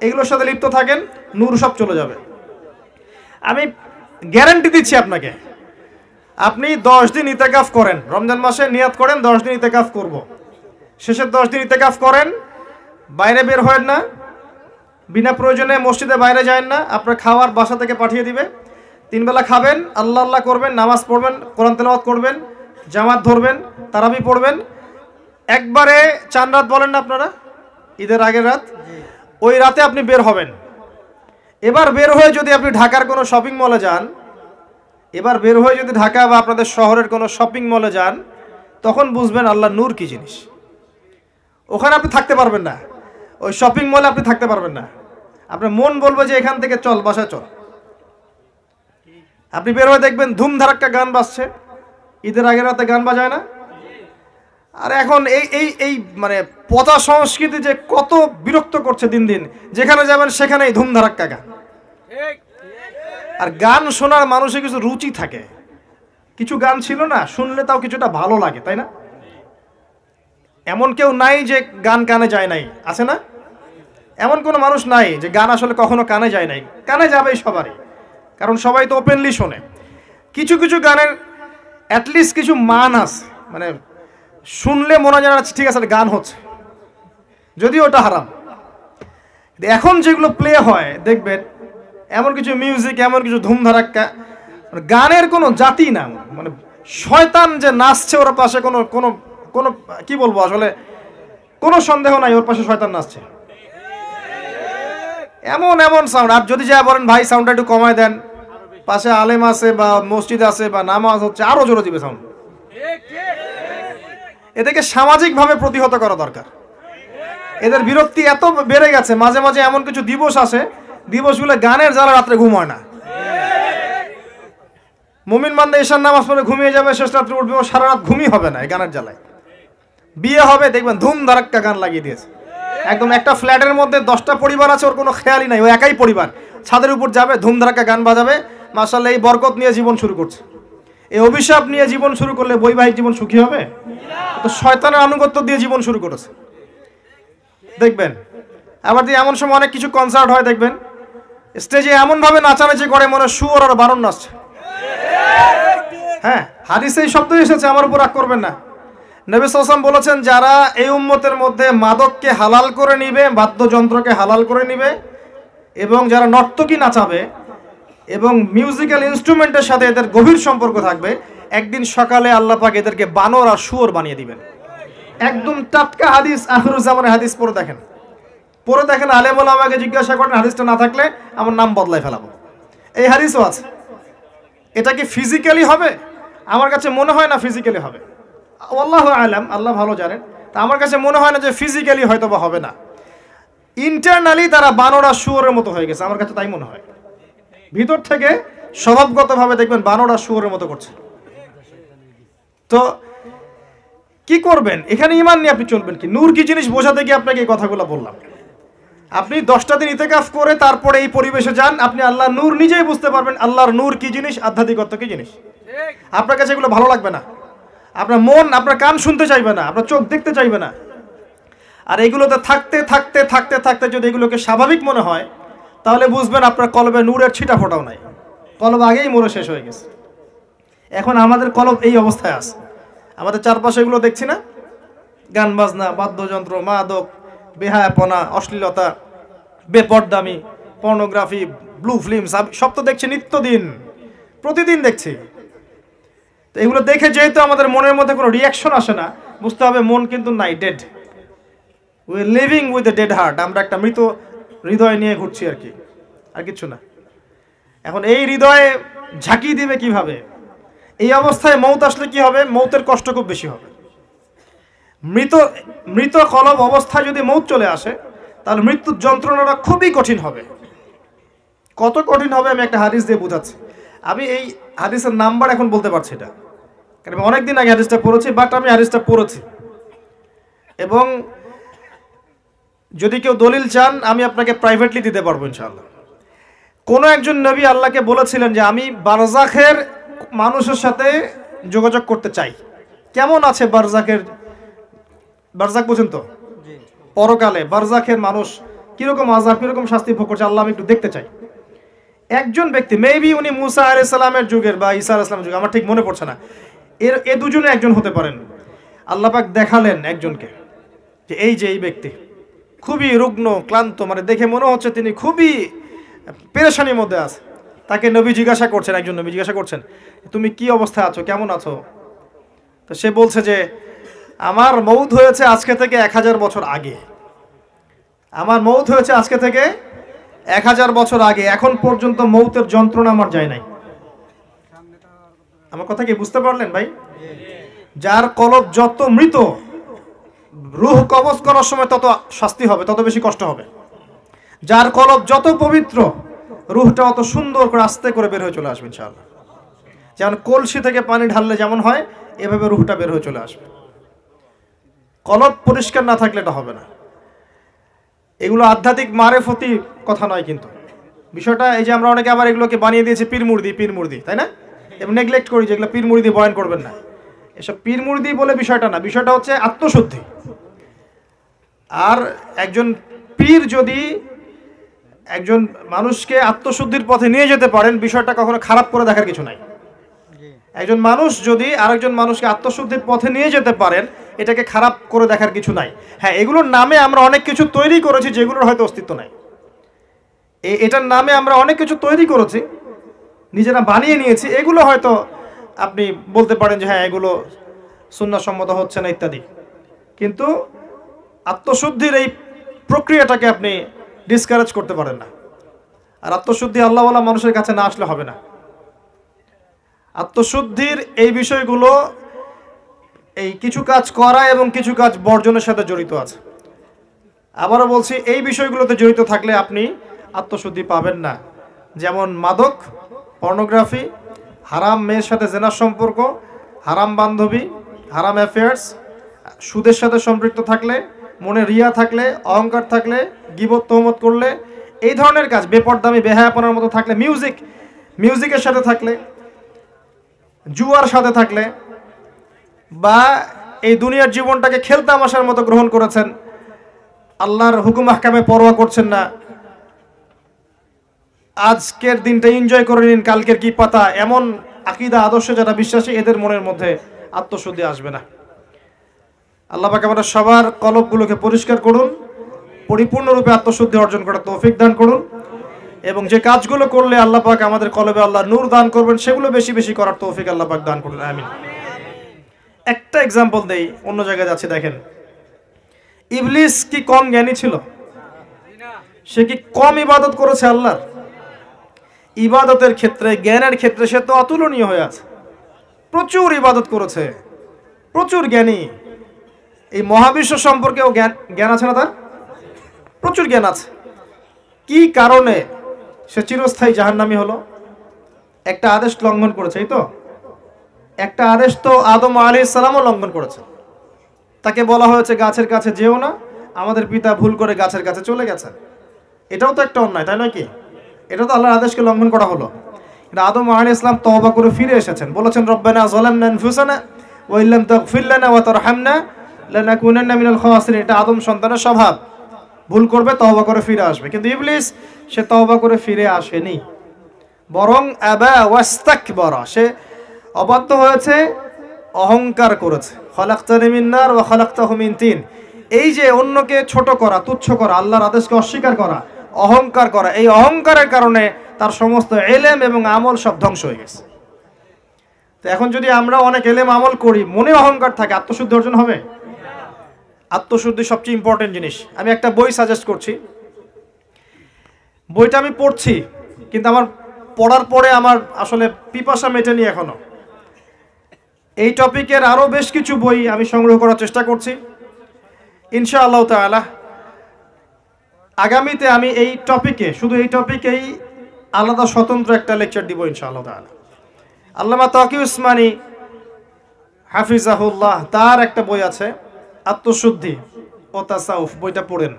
এগুলোর সাথে লিপ্ত থাকেন, নূর সব চলে যাবে। আমি গ্যারান্টি দিচ্ছি আপনাকে, আপনি 10 দিন ইতেকাফ করেন, রমজান মাসে নিয়াত করেন 10 দিন ইতেকাফ করব, শেষের 10 দিন ইতেকাফ করেন, বাইরে বের হয় না, বিনা প্রয়োজনে মসজিদে বাইরে যায় না, আপনার খাওয়ার বাসা থেকে পাঠিয়ে দিবে, 3 বেলা খাবেন, আল্লাহ আল্লাহ করবেন, নামাজ পড়বেন, কোরআন তেলাওয়াত করবেন, জামাত ধরবেন, তারাবি পড়বেন, একবারে 4 রাত বলেন না আপনারা, ঈদের আগের রাত, ওই রাতে আপনি বের হবেন। এবার বের হয়ে যদি আপনি ঢাকার কোনো শপিং মলে যান, এবার বের হয়ে যদি ঢাকা বা আপনাদের শহরের কোনো শপিং মলে যান, তখন বুঝবেন আল্লাহ নূর কি জিনিস। ওখানে আপনি থাকতে পারবেন না, ওই শপিং মলে আপনি থাকতে পারবেন না, আপনার মন বলবে যে এখান থেকে চল, বাসায় চল। আপনি বের হয়ে দেখবেন ধুমধারাক্কা গান বাজছে, ঈদের আগের রাতে গান বাজায় না। আর এখন এই এই এই মানে পচা সংস্কৃতি যে কত বিরক্ত করছে দিন দিন, যেখানে যাবেন সেখানেই ধুমধারাক্কা গান। আর গান শোনার মানুষের কিছু রুচি থাকে, কিছু গান ছিল না শুনলে তাও কিছুটা ভালো লাগে, তাই না? এমন কেউ নাই যে গান কানে যায় নাই, আছে না? এমন কোনো মানুষ নাই যে গান আসলে কখনো কানে যায় নাই, কানে যাবেই সবারই, কারণ সবাই তো ওপেনলি শোনে। কিছু কিছু গানের অ্যাটলিস্ট কিছু মান আছে, মানে শুনলে মনে হয় জানা ঠিক আছে গান হচ্ছে, যদিও ওটা হারাম। এখন যেগুলো প্লে হয় দেখবেন এমন কিছু মিউজিক, এমন কিছু ধুমধারাক্কা, গানের কোনো জাতি না, মানে শয়তান যে নাচছে ওর পাশে কোনো কোনো কোনো কি বলবো, আসলে কোনো সন্দেহ নাই ওর পাশে শয়তান নাচছে। এমন এমন সাউন্ড, আর যদি যা বলেন ভাই সাউন্ডটা একটু কমায় দেন, পাশে আলেম আছে বা মসজিদ আছে বা নামাজ হচ্ছে, আরো জোরে দিবে সাউন্ড। এদেরকে সামাজিকভাবে প্রতিহত করা দরকার। এদের বিরক্তি এত বেড়ে গেছে, মাঝে মাঝে এমন কিছু দিবস আসে, দিবসগুলো গানের জ্বালা রাত্রে ঘুম হয় না। মুমিন বান্দা ঈশার নামাজ পড়ে ঘুমিয়ে যাবে, শেষ রাত্রে উঠবে, ও সারা রাত ঘুমই হবে না এই গানের জ্বালায়। বিয়ে হবে দেখবেন ধুম ধারাক্কা গান লাগিয়ে দিয়েছে, একদম একটা ফ্ল্যাটের মধ্যে 10টা পরিবার আছে, ওর কোনো খেয়ালই নাই, ও একাই পরিবার, ছাদের উপর যাবে ধুম ধারাক্কা গান বাজাবে, মাশাআল্লাহ এই বরকত নিয়ে জীবন শুরু করছে। এই অভিশাপ নিয়ে জীবন শুরু করলে বৈবাহিক জীবন সুখী হবে? তো শয়তানের আনুগত্য দিয়ে জীবন শুরু করেছে দেখবেন। আবার দিয়ে এমন সময় অনেক কিছু কনসার্ট হয় দেখবেন, স্টেজে এমনভাবে নাচানাচি করে মনে শুয়োর আর বারণ নাচছে। হ্যাঁ, হাদিসে এই শব্দ এসেছে, আমার উপর রাগ করবেন না। নবী সাল্লাল্লাহু আলাইহি ওয়াসাল্লাম বলেছেন, যারা এই উম্মতের মধ্যে মাদককে হালাল করে নিবে, বাদ্যযন্ত্রকে হালাল করে নিবে, এবং যারা নর্তকী নাচাবে এবং মিউজিক্যাল ইনস্ট্রুমেন্টের সাথে এদের গভীর সম্পর্ক থাকবে, একদিন সকালে আল্লাহ পাক এদেরকে বানর আর শুয়োর বানিয়ে দিবেন। একদম টাটকা হাদিস, আখিরুজ্জামানের হাদিস। পড়ে দেখেন, আলেম ওলামাকে জিজ্ঞাসা করেন, হাদিসটা না থাকলে আমার নাম বদলাই ফেলাবো। এই হাদিসও আছে। এটা কি ফিজিক্যালি হবে? আমার কাছে মনে হয় না ফিজিক্যালি হবে, আল্লাহু আলাম, আল্লাহ ভালো জানেন। তা আমার কাছে মনে হয় না যে ফিজিক্যালি হয়তো বা হবে না, ইন্টারনালি তারা বানর আর শুয়োরের মতো হয়ে গেছে, আমার কাছে তাই মনে হয়। ভিতর থেকে স্বভাবগতভাবে দেখবেন বানর আর শুয়োরের মতো করছে। তো কি করবেন? এখানে ঈমান নিয়ে আপনি চলবেন কি? নূর কি জিনিস বোঝাতে গিয়ে আপনাকে এই কথাগুলো বললাম। আপনি 10টা দিন ইতিকাফ করে তারপরে এই পরিবেশে যান, আপনি আল্লাহর নূর নিজেই বুঝতে পারবেন, আল্লাহর নূর কি জিনিস, আধ্যাত্মিকত্ব কি জিনিস। আপনার কাছে এগুলো ভালো লাগবে না, আপনার মন, আপনার কান শুনতে চাইবে না, আপনার চোখ দেখতে চাইবে না। আর এগুলোতে থাকতে থাকতে থাকতে থাকতে যদি এগুলোকে স্বাভাবিক মনে হয়, তাহলে বুঝবেন আপনার কলবে নূরের ছিটা ফোটাও নাই, কলব আগেই মরে শেষ হয়ে গেছে। এখন আমাদের কলব এই অবস্থায় আছে, আমাদের চারপাশে এগুলো দেখছি না, গান বাজনা, বাদ্যযন্ত্র, মাদক, বেহায়াপনা, অশ্লীলতা, বেপরদামি, পর্নোগ্রাফি, ব্লু ফিল্ম, সব তো দেখছি নিত্যদিন, প্রতিদিন দেখছি। তো এগুলো দেখে যেহেতু আমাদের মনের মধ্যে কোনো রিয়াকশন আসে না, বুঝতে হবে মন কিন্তু নাই, dead. We are living with a dead heart. আমরা একটা মৃত হৃদয় নিয়ে ঘুরছি আর কি, আর কিছু না। এখন এই হৃদয়ে ঝাঁকি দিবে কিভাবে? এই অবস্থায় মৌত আসলে কি হবে? মৌতের কষ্ট খুব বেশি হবে। মৃত কলব অবস্থায় যদি মৌত চলে আসে, তাহলে মৃত্যুর যন্ত্রণাটা খুবই কঠিন হবে। কত কঠিন হবে আমি একটা হাদিস দিয়ে বোঝাচ্ছি। আমি এই হাদিসের নাম্বার এখন বলতে পারছি না, কারণ আমি অনেকদিন আগে হাদিসটা পড়েছি, বাট আমি হাদিসটা পড়েছি। এবং যদি কেউ দলিল চান আমি আপনাকে প্রাইভেটলি দিতে পারবো ইনশাআল্লাহ। কোনো একজন নবী আল্লাহকে বলেছিলেন যে আমি বারজাখের মানুষের সাথে যোগাযোগ করতে চাই। কেমন আছে বারজাখের, বারজাখ পর্যন্ত পরকালে বারজাখের মানুষ কিরকম আযাব, কিরকম শাস্তি ভোগ করছে, আল্লাহ আমি একটু দেখতে চাই। একজন ব্যক্তি, মেবি উনি মুসা আলাইহিস সালামের যুগের বা ঈসা আলাইহিস সালামের যুগের, আমার ঠিক মনে পড়ছে না, এ দুজনে একজন হতে পারেন। আল্লাহ পাক দেখালেন একজনকে যে এই যে এই ব্যক্তি খুবই রুগ্ন ক্লান্ত, মানে দেখে মনে হচ্ছে তিনি খুবই পেরেশানির মধ্যে আছে। তাকে নবী জিজ্ঞাসা করছেন, একজন নবী জিজ্ঞাসা করছেন তুমি কি অবস্থায় আছো, কেমন আছো? তো সে বলছে যে আমার মৌত হয়েছে আজকে থেকে 1000 বছর আগে, আমার মৌত হয়েছে আজকে থেকে 1000 বছর আগে, এখন পর্যন্ত মৌতের যন্ত্রণা আমার যায় নাই। আমার কথা কি বুঝতে পারলেন ভাই? যার কলব যত মৃত, রূহ কবজ করার সময় তত শাস্তি হবে, তত বেশি কষ্ট হবে। যার কলব যত পবিত্র, রূহটা অত সুন্দর করে আস্তে করে বের হয়ে চলে আসবে ইনশাআল্লাহ। যেমন কলসি থেকে পানি ঢাললে যেমন হয়, এভাবে রূহটা বের হয়ে চলে আসবে। কলব পরিষ্কার না থাকলে এটা হবে না। এগুলো আধ্যাত্মিক মারেফতি কথা নয় কিন্তু বিষয়টা। এই যে আমরা অনেকে আবার এগুলোকে বানিয়ে দিয়েছি পীর মুর্দি, তাই না? এবং নেগলেক্ট করি যে এগুলো পীর মুর্দি, বয়ান করবেন না, এসব পীর মুর্দি বলে বিষয়টা না। বিষয়টা হচ্ছে আত্মশুদ্ধি। আর একজন পীর যদি একজন মানুষকে আত্মশুদ্ধির পথে নিয়ে যেতে পারেন, বিষয়টা কখনো খারাপ করে দেখার কিছু নাই। একজন মানুষ যদি আরেকজন মানুষকে আত্মশুদ্ধির পথে নিয়ে যেতে পারেন, এটাকে খারাপ করে দেখার কিছু নাই। হ্যাঁ, এগুলোর নামে আমরা অনেক কিছু তৈরি করেছি যেগুলোর হয়তো অস্তিত্ব নাই। এটার নামে আমরা অনেক কিছু তৈরি করেছি, নিজেরা বানিয়ে নিয়েছি। এগুলো হয়তো আপনি বলতে পারেন যে হ্যাঁ এগুলো সুন্নাহসম্মত হচ্ছে না ইত্যাদি, কিন্তু আত্মশুদ্ধির এই প্রক্রিয়াটাকে আপনি ডিসকারেজ করতে পারেন না। আর আত্মশুদ্ধি আল্লাহওয়ালা মানুষের কাছে না আসলে হবে না। আত্মশুদ্ধির এই বিষয়গুলো এই কিছু কাজ করা এবং কিছু কাজ বর্জনের সাথে জড়িত আছে। আবারও বলছি, এই বিষয়গুলোতে জড়িত থাকলে আপনি আত্মশুদ্ধি পাবেন না। যেমন মাদক, পর্নোগ্রাফি, হারাম মেয়ের সাথে জেনার সম্পর্ক, হারাম বান্ধবী, হারাম অ্যাফেয়ার্স, সুদের সাথে সম্পৃক্ত থাকলে, মনে রিয়া থাকলে, অহংকার থাকলে, গীবত তহমত করলে, এই ধরনের কাজ, বেপরদামি বেহায়াপনার মতো থাকলে, মিউজিকের সাথে থাকলে, জুয়ার সাথে থাকলে, বা এই দুনিয়ার জীবনটাকে খেলতামাশার মতো গ্রহণ করেছেন, আল্লাহর হুকুম আহকামে পরোয়া করছেন না, আজকের দিনটা এনজয় করে নিন, কালকের কি পাতা, এমন আকীদা আদর্শে যারা বিশ্বাসী, এদের মনের মধ্যে আত্মশুদ্ধি আসবে না। আল্লাহ পাক আমাদের সবার কলবগুলোকে পরিষ্কার করুন, পরিপূর্ণরূপে আত্মশুদ্ধি অর্জন করার তৌফিক দান করুন, এবং যে কাজগুলো করলে আল্লাহ পাক আমাদের কলবে আল্লাহ নূর দান করবেন, সেগুলো বেশি বেশি করার তৌফিক আল্লাহ পাক দান করুন, আমিন। একটা এক্সাম্পল দেই, অন্য জায়গায় যাচ্ছে। দেখেন, ইবলিস কি কম জ্ঞানী ছিল? সে কি কম ইবাদত করেছে আল্লাহর? ইবাদতের ক্ষেত্রে, জ্ঞানের ক্ষেত্রে সে তো অতুলনীয় হয়ে আছে। প্রচুর ইবাদত করেছে, প্রচুর জ্ঞানী। এই মহাবিশ্ব সম্পর্কেও জ্ঞান আছে না? তার প্রচুর জ্ঞান আছে। কি কারণে সে চিরস্থায়ী জাহান্নামী হলো? একটা আদেশ লঙ্ঘন করেছে, এই তো একটা আদেশ তো আদম আলাইহিস সালামও লঙ্ঘন করেছে। তাকে বলা হয়েছে গাছের কাছে যেও না, আমাদের পিতা ভুল করে গাছের কাছে চলে গেছে। এটাও তো একটা অন্যায়, তাই নয় কি? এটা তো আল্লাহর আদেশকে লঙ্ঘন করা হলো। এটা আদম আলাইহিস সালাম তওবা করে ফিরে এসেছেন, বলেছেন রব্বানা যালামনা আনফুসানা ওয়া ইল্লাম তাগফির লানা ওয়া তারহামনা লানাকুনান্না মিনাল খাসিরিন। এটা আদম সন্তানের স্বভাব, ভুল করবে, তওবা করে ফিরে আসবে। কিন্তু ইবলিস সে তওবা করে ফিরে আসেনি, বরং আবা ওয়াস্তাকবারা, সে অবাধ্য হয়েছে, অহংকার করেছে। খালাকতানি মিন নার ওয়া খালাকতাহু মিন তিন। এই যে অন্যকে ছোট করা, তুচ্ছ করা, আল্লাহর আদেশকে অস্বীকার করা, অহংকার করা, এই অহংকারের কারণে তার সমস্ত এলেম এবং আমল সব ধ্বংস হয়ে গেছে। তো এখন যদি আমরা অনেক এলেম আমল করি, মনে অহংকার থাকে, আত্মশুদ্ধি অর্জন হবে? আত্মশুদ্ধি সবচেয়ে ইম্পর্টেন্ট জিনিস। আমি একটা বই সাজেস্ট করছি, বইটা আমি পড়ছি, কিন্তু আমার পড়ার পরে আমার আসলে পিপাসা মেটেনি এখনো। এই টপিকের আরও বেশ কিছু বই আমি সংগ্রহ করার চেষ্টা করছি ইনশাআল্লাহ তাআলা। আগামীতে আমি এই টপিকে, শুধু এই টপিকেই আলাদা স্বতন্ত্র একটা লেকচার দিব ইনশাআল্লাহ তাআলা। আল্লামা তাকি উসমানী হাফিজাহুল্লাহ, তার একটা বই আছে আত্মশুদ্ধি ও তাসাউফ। বইটা পড়েন।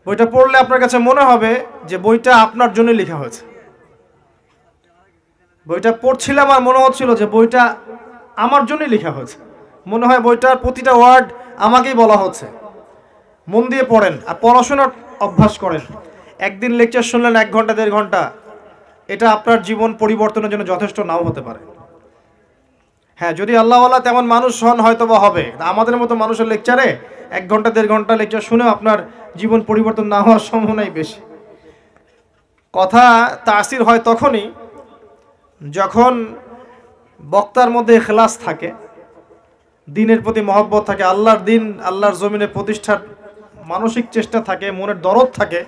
বইটা পড়লে আপনার কাছে মনে হবে যে বইটা আপনার জন্য লেখা হয়েছে। বইটা পড়ছিলাম আর মনে হচ্ছিল যে বইটা আমার জন্যই লেখা হয়েছে। মনে হয় বইটার প্রতিটা ওয়ার্ড আমাকেই বলা হচ্ছে। মন দিয়ে পড়েন আর পড়াশোনার অভ্যাস করেন। একদিন লেকচার শুনলেন 1 ঘন্টা 1.5 ঘন্টা, এটা আপনার জীবন পরিবর্তনের জন্য যথেষ্ট নাও হতে পারে। হ্যাঁ, যদি আল্লাহওয়ালা তেমন মানুষ হন হয়তো বা হবে। আমাদের মতো মানুষের লেকচারে 1 ঘন্টা 1.5 ঘন্টা লেকচার শুনেও আপনার জীবন পরিবর্তন না হওয়ার সম্ভাবনাই বেশি। কথা তাসির হয় তখনই যখন বক্তার মধ্যে ইখলাস থাকে, দিনের প্রতি মহব্বত থাকে, আল্লাহর দিন আল্লাহর জমিনে প্রতিষ্ঠার মানসিক চেষ্টা থাকে, মনের দরদ থাকে।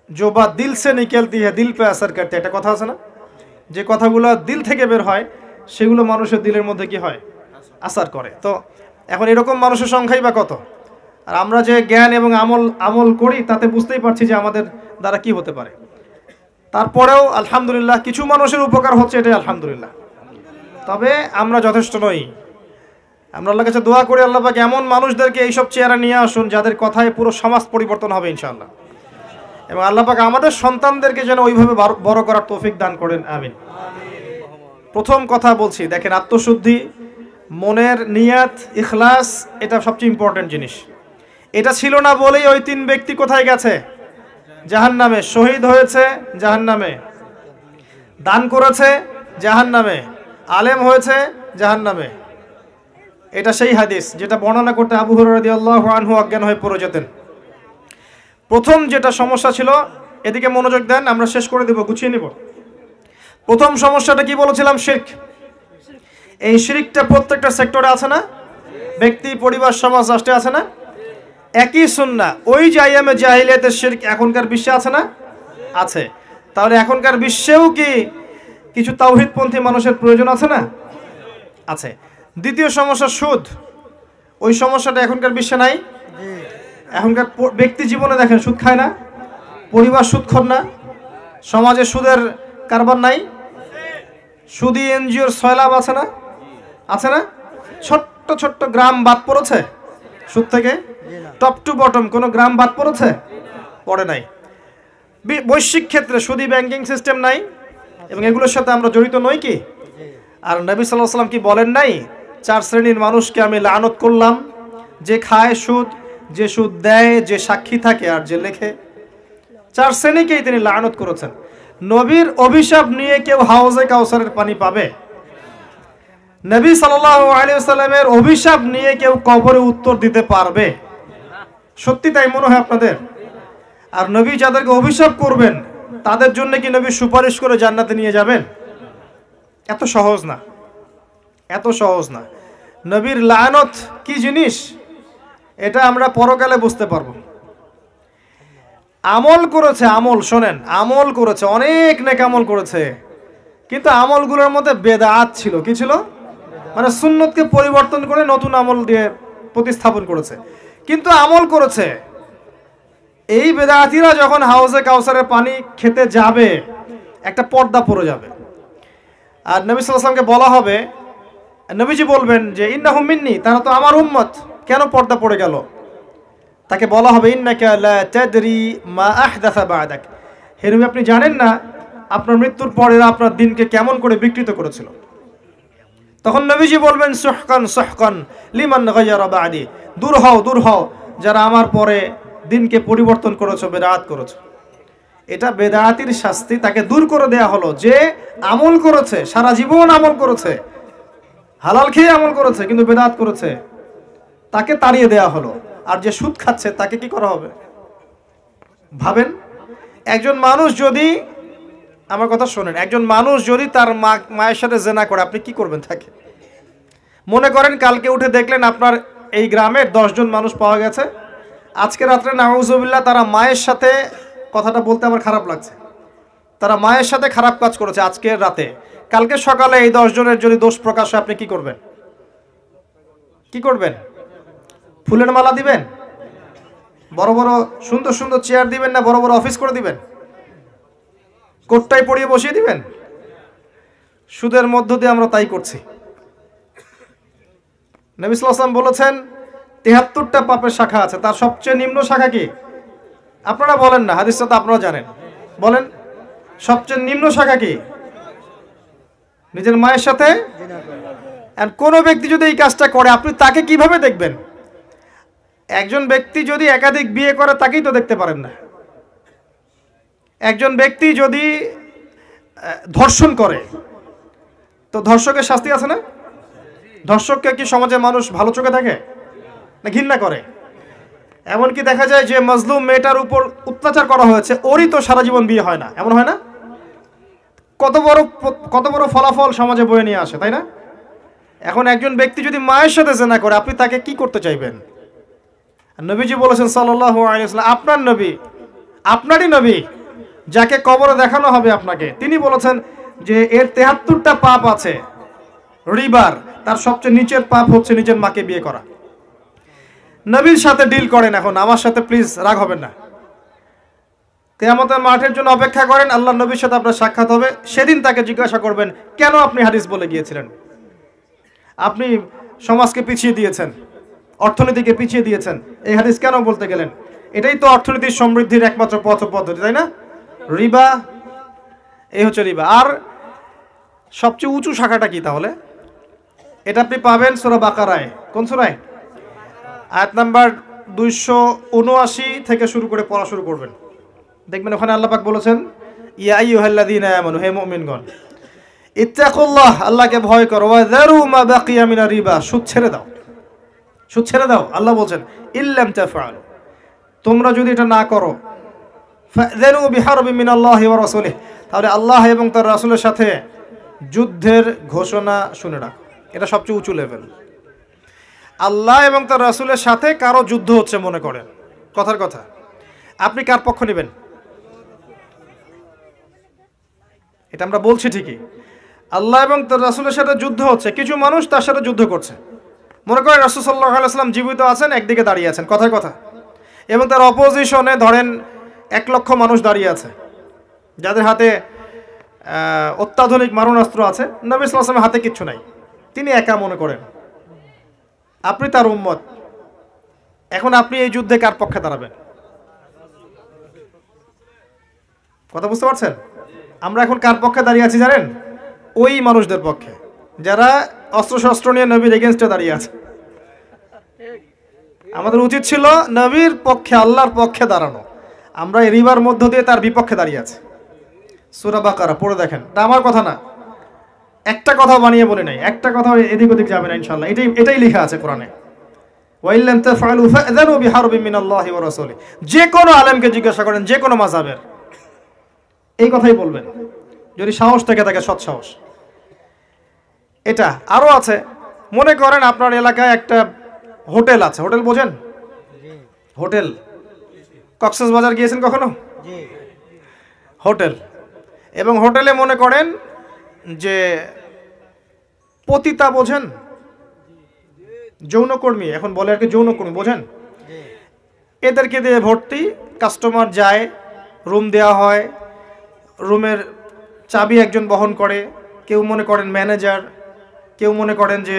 जो बात दिल से निकलती है दिल पे असर करती है, একটা কথা আছে না, যে কথাগুলো দিল থেকে বের হয় সেগুলো মানুষের দিলের মধ্যে কি হয়, আসার করে। তো এখন এরকম মানুষের সংখ্যাই বা কত, আর আমরা যে জ্ঞান এবং আমল করি তাতে বুঝতেই পারছি যে আমাদের দ্বারা কি হতে পারে। তারপরেও আলহামদুলিল্লাহ কিছু মানুষের উপকার হচ্ছে, এটাই আলহামদুলিল্লাহ। তবে আমরা যথেষ্ট নই। আমরা আল্লাহর কাছে দোয়া করি আল্লাহ পাক এমন মানুষদেরকে এইসব চেহারা নিয়ে আসুন যাদের কথায় পুরো সমাজ পরিবর্তন হবে ইনশাআল্লাহ। এবং আল্লাহ পাক আমাদের সন্তানদেরকে যেন ওইভাবে বড় করার তৌফিক দান করেন, আমিন। প্রথম কথা বলছি, দেখেন আত্মশুদ্ধি, মনের নিয়াত, ইখলাস, এটা সবচেয়ে ইম্পর্টেন্ট জিনিস। এটা ছিল না বলেই ওই 3 ব্যক্তি কোথায় গেছে, জাহান্নামে। শহীদ হয়েছে জাহান্নামে, দান করেছে জাহান্নামে, আলেম হয়েছে জাহান্নামে। এটা সেই হাদিস যেটা বর্ণনা করতে আবু হুরায়রা রাদিয়াল্লাহু আনহু অজ্ঞান হয়ে পড়ে যেতেন। প্রথম যেটা সমস্যা ছিল, এদিকে মনোযোগ দেন, আমরা শেষ করে দেব, গুছিয়ে নিব। প্রথম সমস্যাটা কি বলেছিলাম? শিরক। এই শিরকটা প্রত্যেকটা সেক্টরে আছে না? ব্যক্তি, পরিবার, সমাজ, রাষ্ট্রে আছে না? একই সুন্নাহ। ওই যে আইয়ামে জাহিলিয়াতের শিরক এখনকার বিশ্বে আছে না? আছে। তাহলে এখনকার বিশ্বেও কি কিছু তাওহীদপন্থী মানুষের প্রয়োজন আছে না? আছে। দ্বিতীয় সমস্যা সুদ। ওই সমস্যাটা এখনকার বিশ্বে নাই? এখনকার ব্যক্তি জীবনে দেখেন সুদ খায় না, পরিবার সুদখোর না, সমাজে সুদের কারবার নাই, সুদী এনজিওর সয়লাভ আছে না? আছে না? ছোট্ট ছোট্ট গ্রাম বাদ পড়েছে সুদ থেকে? টপ টু বটম কোনো গ্রাম বাদ পড়েছে? পড়ে নাই। বৈশ্বিক ক্ষেত্রে সুদী ব্যাংকিং সিস্টেম নাই, এবং এগুলোর সাথে আমরা জড়িত নই কি? আর নবী সাল্লাল্লাহু আলাইহি ওয়াসাল্লাম কি বলেন নাই, 4 শ্রেণীর মানুষকে আমি লানত করলাম, যে খায় সুদ, যে সুদ দেয়, যে সাক্ষী থাকে, আর যে লেখে। 4 শ্রেণীকেই তিনি লানত করেছেন। নবীর অভিশাপ নিয়ে কেউ হাউজে কাউসারের পানি পাবে? নবী সাল্লাল্লাহু আলাইহি ওয়াসাল্লামের অভিশাপ নিয়ে কেউ কবরে উত্তর দিতে পারবে? সত্যি তাই মনে হয় আপনাদের? আর নবী যাদেরকে অভিশাপ করবেন তাদের জন্য কি নবী সুপারিশ করে জান্নাতে নিয়ে যাবেন? এত সহজ না, এত সহজ না। নবীর লানত কি জিনিস এটা আমরা পরকালে বুঝতে পারবো। আমল করেছে, আমল শোনেন, আমল করেছে, অনেক নেক আমল করেছে, কিন্তু আমলগুলোর মধ্যে বেদাত ছিল। কি ছিল? মানে সুন্নতকে পরিবর্তন করে নতুন আমল দিয়ে প্রতিস্থাপন করেছে, কিন্তু আমল করেছে। এই বেদাতিরা যখন হাউজে কাউসারের পানি খেতে যাবে, একটা পর্দা পড়ে যাবে, আর নবী সাল্লাল্লাহু আলাইহি ওয়াসাল্লামকে বলা হবে, নবীজি বলবেন যে ইন্নাহুম মিন্নি, তারা তো আমার উম্মত, কেন পর্দা পড়ে গেল? তাকে বলা হবে ইন্নাকা লা তাদরি মা আহদাসা বা'দাক, হে নবী আপনি জানেন না আপনার মৃত্যুর পরে আপনার দিনকে কেমন করে বিকৃত করেছিল। তখন নবীজি বলবেন সুহকান সুহকান লিমান গায়্যারা বা'দি, দূর হও দূর হও যারা আমার পরে দিনকে পরিবর্তন করেছো, বেদাত করেছো। এটা বেদাতির শাস্তি, তাকে দূর করে দেয়া হলো। যে আমল করেছে, সারা জীবন আমল করেছে, হালাল খেয়ে আমল করেছে, কিন্তু বেদাত করেছে, তাকে তাড়িয়ে দেয়া হলো। আর যে সুদ খাচ্ছে তাকে কি করা হবে? ভাবেন, একজন মানুষ যদি, আমার কথা শোনেন, একজন মানুষ যদি তার মায়ের সাথে জেনা করে, আপনি কি করবেন তাকে? মনে করেন কালকে উঠে দেখলেন আপনার এই গ্রামের 10 জন মানুষ পাওয়া গেছে, আজকে রাত্রে নাউজুবিল্লাহ তারা মায়ের সাথে, কথাটা বলতে আমার খারাপ লাগছে, তারা মায়ের সাথে খারাপ কাজ করেছে আজকের রাতে। কালকে সকালে এই 10 জনের যদি দোষ প্রকাশ হয়, আপনি কি করবেন? কি করবেন? ফুলের মালা দিবেন? বড় বড় সুন্দর সুন্দর চেয়ার দিবেন, না বড় বড় অফিস করে দিবেন? কোটটাই পরিয়ে বসিয়ে দিবেন? সুদের মধ্য দিয়ে আমরা তাই করছি। নবী সাল্লাল্লাহু আলাইহি ওয়াসাল্লাম বলেছেন ৭৩টা পাপের শাখা আছে, তার সবচেয়ে নিম্ন শাখা কি? আপনারা বলেন না, হাদিসটা তো আপনারা জানেন, বলেন সবচেয়ে নিম্ন শাখা কি? নিজের মায়ের সাথে। আর কোনো ব্যক্তি যদি এই কাজটা করে আপনি তাকে কিভাবে দেখবেন? একজন ব্যক্তি যদি একাধিক বিয়ে করে তাকেই তো দেখতে পারেন না। একজন ব্যক্তি যদি ধর্ষণ করে তো ধর্ষকের শাস্তি আছে না? ধর্ষককে কি সমাজে মানুষ ভালো চোখে থাকে না ঘৃণা করে? এমনকি দেখা যায় যে মজলুম মেয়েটার উপর অত্যাচার করা হয়েছে, ওরই তো সারা জীবন বিয়ে হয় না, এমন হয় না? কত বড় ফলাফল সমাজে বয়ে নিয়ে আসে, তাই না? এখন একজন ব্যক্তি যদি মায়ের সাথে জিনা করে আপনি তাকে কি করতে চাইবেন? নবীজি বলেছেন সাল্লাল্লাহু আলাইহি ওয়াসাল্লাম, আপনার নবী, আপনারই নবী যাকে কবরে দেখানো হবে আপনাকে, তিনি বলেছেন যে এর ৭৩টা পাপ আছে রিবার, তার সবচেয়ে নিচের পাপ হচ্ছে নিজের মাকে বিয়ে করা। নবীর সাথে ডিল করেন, এখন আমার সাথে প্লিজ রাগ হবেন না। কিয়ামতের মাঠের জন্য অপেক্ষা করেন, আল্লাহ নবীর সাথে আপনার সাক্ষাৎ হবে, সেদিন তাকে জিজ্ঞাসা করবেন কেন আপনি হাদিস বলে গিয়েছিলেন? আপনি সমাজকে পিছিয়ে দিয়েছেন, অর্থনীতিকে পিছিয়ে দিয়েছেন, এই হাদিস কেন বলতে গেলেন? এটাই তো অর্থনীতির সমৃদ্ধির একমাত্র পথ পদ্ধতি, তাই না? রিবা, এই হচ্ছে রিবা। আর সবচেয়ে উঁচু শাখাটা কি তাহলে? এটা আপনি পাবেন সূরা বাকারায়। কোন সূরায়? আয়াত নাম্বার 279 থেকে শুরু করে পড়া শুরু করবেন, দেখবেন ওখানে আল্লাহ পাক বলেছেন, ইয়া আইয়ুহাল্লাযীনা আমানু, হে মুমিনগণ, ইত্তাকুল্লাহ, আল্লাহকে ভয় করো, ওয়া যারু মা বাকিয়া মিনার রিবা, সুদ ছেড়ে দাও, সুদ ছেড়ে দাও। আল্লাহ বলেন ইল্লাম তাফআলু, তোমরা যদি এটা না করো, ফাযানু বিহারবিন মিনাল্লাহি ওয়া রাসূলিহি, তাহলে আল্লাহ এবং তার রাসূলের সাথে যুদ্ধের ঘোষণা শুনে রাখো। এটা সবচেয়ে উঁচু লেভেল। আল্লাহ এবং তার রাসূলের সাথে কারো যুদ্ধ হচ্ছে মনে করেন, কথার কথা, আপনি কার পক্ষ নেবেন? এটা আমরা বলছি ঠিকই, আল্লাহ এবং তার রাসূলের সাথে যুদ্ধ হচ্ছে, কিছু মানুষ তার সাথে যুদ্ধ করছে। মনে করেন রাসূল সাল্লাল্লাহু আলাইহি ওয়াসাল্লাম জীবিত আছেন, একদিকে দাঁড়িয়ে আছেন, কথার কথা, এবং তার অপোজিশনে ধরেন 1 লক্ষ মানুষ দাঁড়িয়ে আছে যাদের হাতে অত্যাধুনিক মারণাস্ত্র আছে, নবী সাল্লাল্লাহু আলাইহি ওয়াসাল্লামের হাতে কিচ্ছু নাই, তিনি একা মনে করেন, আপনি তার উম্মত। এখন আপনি এই যুদ্ধে কার পক্ষে দাঁড়াবেন? কথা বুঝতে পারছেন? আমরা এখন কার পক্ষে দাঁড়িয়ে আছি জানেন? ওই মানুষদের পক্ষে যারা অস্ত্রশস্ত্র নিয়ে নবীর এগেনস্টে দাঁড়িয়ে আছে। আমাদের উচিত ছিল নবীর পক্ষে, আল্লাহর পক্ষে দাঁড়ানো। আমরা এই রিবার মধ্য দিয়ে তার বিপক্ষে দাঁড়িয়ে আছি। সূরা বাকারা পড়ে দেখেন, এটা আমার কথা না, একটা কথা বানিয়ে বলে নাই, একটা কথা এদিক ওদিক যাবে না ইনশাআল্লাহ, এটাই লেখা আছে কোরআনে। ওয়াইল্লাম তাফআলু ফাযানু বিহারবিন মিনাল্লাহি ওয়া রাসূলিহি, যে কোনো আলেমকে জিজ্ঞাসা করেন, যে কোনো মাযহাবের, এই কথাই বলবেন যদি সাহস থেকে থাকে, সৎ সাহস। এটা আরো আছে, মনে করেন আপনার এলাকায় একটা হোটেল আছে, হোটেল বোঝেন? হোটেল, কক্সবাজার গিয়েছেন কখনো? হোটেল, এবং হোটেলে মনে করেন যে পতিতা, বোঝেন? যৌনকর্মী, এখন বলে আর কি যৌনকর্মী, বোঝেন? এদেরকে দিয়ে ভর্তি, কাস্টমার যায়, রুম দেওয়া হয়, রুমের চাবি একজন বহন করে, কেউ মনে করেন ম্যানেজার, কেউ মনে করেন যে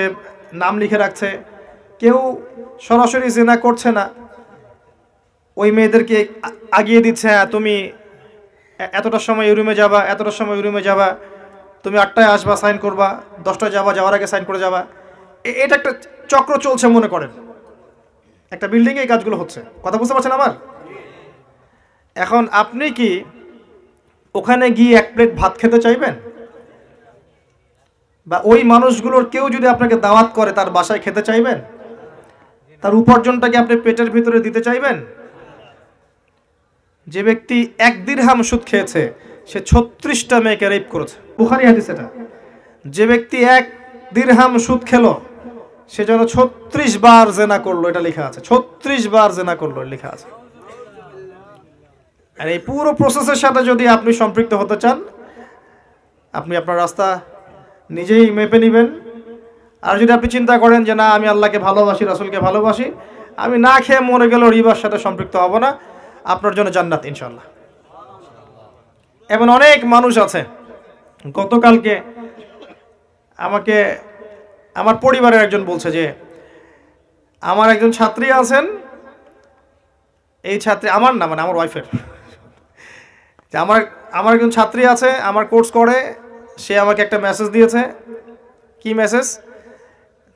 নাম লিখে রাখছে, কেউ সরাসরি জিনা করছে না, ওই মেয়েদেরকে আগিয়ে দিচ্ছে, হ্যাঁ তুমি এতটার সময় এই রুমে যাবা, এতটার সময় ওই রুমে যাবা, তুমি 8টায় আসবা, সাইন করবা, 10টায় যাবা, যাওয়ার আগে সাইন করে যাবা। এটা একটা চক্র চলছে মনে করেন, একটা বিল্ডিংয়ে এই কাজগুলো হচ্ছে। কথা বুঝতে পারছেন আমার? এখন আপনি কি ওখানে গিয়ে 1 প্লেট ভাত খেতে চাইবেন? বা ওই মানুষগুলোর কেউ যদি আপনাকে দাওয়াত করে তার বাসায় খেতে চাইবেন? তার উপার্জনটাকে আপনি পেটের ভিতরে দিতে চাইবেন? যে ব্যক্তি 1 দিরহাম সুদ খেয়েছে সে 36টা মেয়েকে রেপ করেছে, বুখারী হাদিস এটা। যে ব্যক্তি 1 দিরহাম সুদ খেলো সে যেন 36 বার জিনা করলো, এটা লেখা আছে, 36 বার জিনা করলো লেখা আছে। আর এই পুরো প্রসেসের সাথে যদি আপনি সম্পৃক্ত হতে চান, আপনি আপনার রাস্তা নিজেই মেপে নেবেন। আর যদি আপনি চিন্তা করেন যে না আমি আল্লাহকে ভালোবাসি, রাসূলকে ভালোবাসি, আমি না খেয়ে মরে গেলেও রিবার সাথে সম্পৃক্ত হব না, আপনার জন্য জান্নাত ইনশাআল্লাহ। এমন অনেক মানুষ আছে, গতকালকে আমাকে আমার পরিবারের একজন বলছে যে আমার একজন ছাত্রী আছেন, এই ছাত্রী আমার না, মানে আমার ওয়াইফের, যে আমার একজন ছাত্রী আছে, আমার কোর্স করে, সে আমাকে একটা মেসেজ দিয়েছে। কি মেসেজ?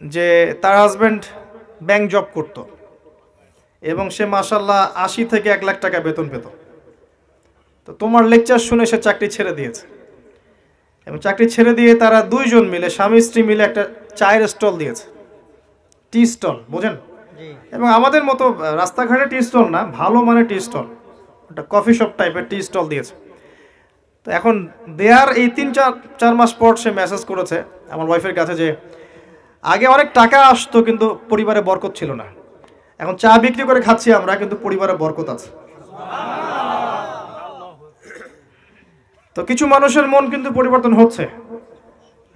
যে তার হাজব্যান্ড ব্যাংক জব করত এবং সে মাশাল্লাহ 80 থেকে 1 লাখ টাকা বেতন পেত। তো তোমার লেকচার শুনে সে চাকরি ছেড়ে দিয়েছে, এবং চাকরি ছেড়ে দিয়ে তারা দুইজন মিলে, স্বামী স্ত্রী মিলে একটা চায়ের স্টল দিয়েছে, টি স্টল, বোঝেন? এবং আমাদের মতো রাস্তাঘাটে টি স্টল না, ভালো মানে টি স্টল, একটা কফি শপ টাইপের টি স্টল দিয়েছে। তো এখন দেয়ার এই 3-4 মাস পর সে মেসেজ করেছে আমার ওয়াইফের কাছে যে আগে অনেক টাকা আসতো কিন্তু পরিবারে বরকত ছিল না, এখন চা বিক্রি করে খাচ্ছি আমরা কিন্তু পরিবারে বরকত আছে। তো কিছু মানুষের মন কিন্তু পরিবর্তন হচ্ছে,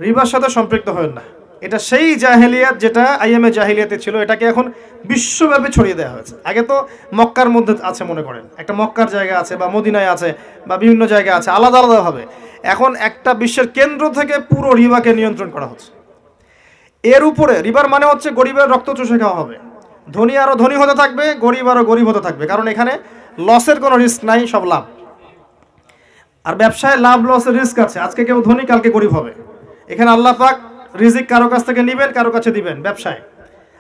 রিবার সাথে সম্পৃক্ত হয় না। এটা সেই জাহেলিয়াত যেটা আইএমএ জাহেলিয়াতে ছিল, এটাকে এখন বিশ্বব্যাপী ছড়িয়ে দেওয়া হয়েছে। আগে তো মক্কার মধ্যে আছে, মনে করেন একটা মক্কার জায়গা আছে বা মদিনায় আছে বা বিভিন্ন জায়গায় আছে, আলাদা আলাদাভাবে। এখন একটা বিশ্বের কেন্দ্র থেকে পুরো রিবাকে নিয়ন্ত্রণ করা হচ্ছে। এর উপরে রিবার মানে হচ্ছে গরিবের রক্ত চুষে খাওয়া হবে, ধনী আরও ধনী হতে থাকবে, গরিব আরও গরিব হতে থাকবে, কারণ এখানে লসের কোনো রিস্ক নাই, সব লাভ। আর ব্যবসায় লাভ লসের রিস্ক আছে, আজকে কেউ ধনী কালকে গরিব হবে। এখানে আল্লাহ পাক রিজিক কারো কাছ থেকে নেবেন, কারো কাছে দিবেন। ব্যবসায়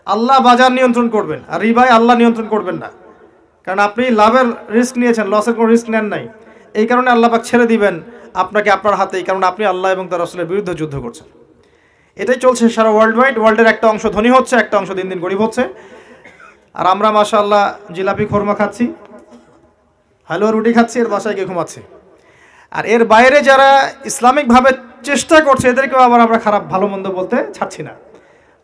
আল্লাহ বাজার নিয়ন্ত্রণ করবেন, আর রিবায় আল্লাহ নিয়ন্ত্রণ করবেন না, কারণ আপনি লাভের রিস্ক নিয়েছেন, লসের কোনো রিস্ক নেন নাই। এই কারণে আল্লাহ পাক ছেড়ে দিবেন আপনাকে আপনার হাতেই, কারণ আপনি আল্লাহ এবং তার রাসূলের বিরুদ্ধে যুদ্ধ করছেন। এটাই চলছে সারা ওয়ার্ল্ড ওয়াইড। ওয়ার্ল্ডের একটা অংশ ধনী হচ্ছে, একটা অংশ দিন দিন গরিব হচ্ছে। আর আমরা মাশাআল্লাহ জিলাপি খোরমা খাচ্ছি, হালুয়া রুটি খাচ্ছি, এর বাসায় গিয়ে ঘুমাচ্ছি। আর এর বাইরে যারা ইসলামিকভাবে চেষ্টা করছে, এদেরকেও আবার আমরা খারাপ ভালো মন্দ বলতে ছাড়ছি না।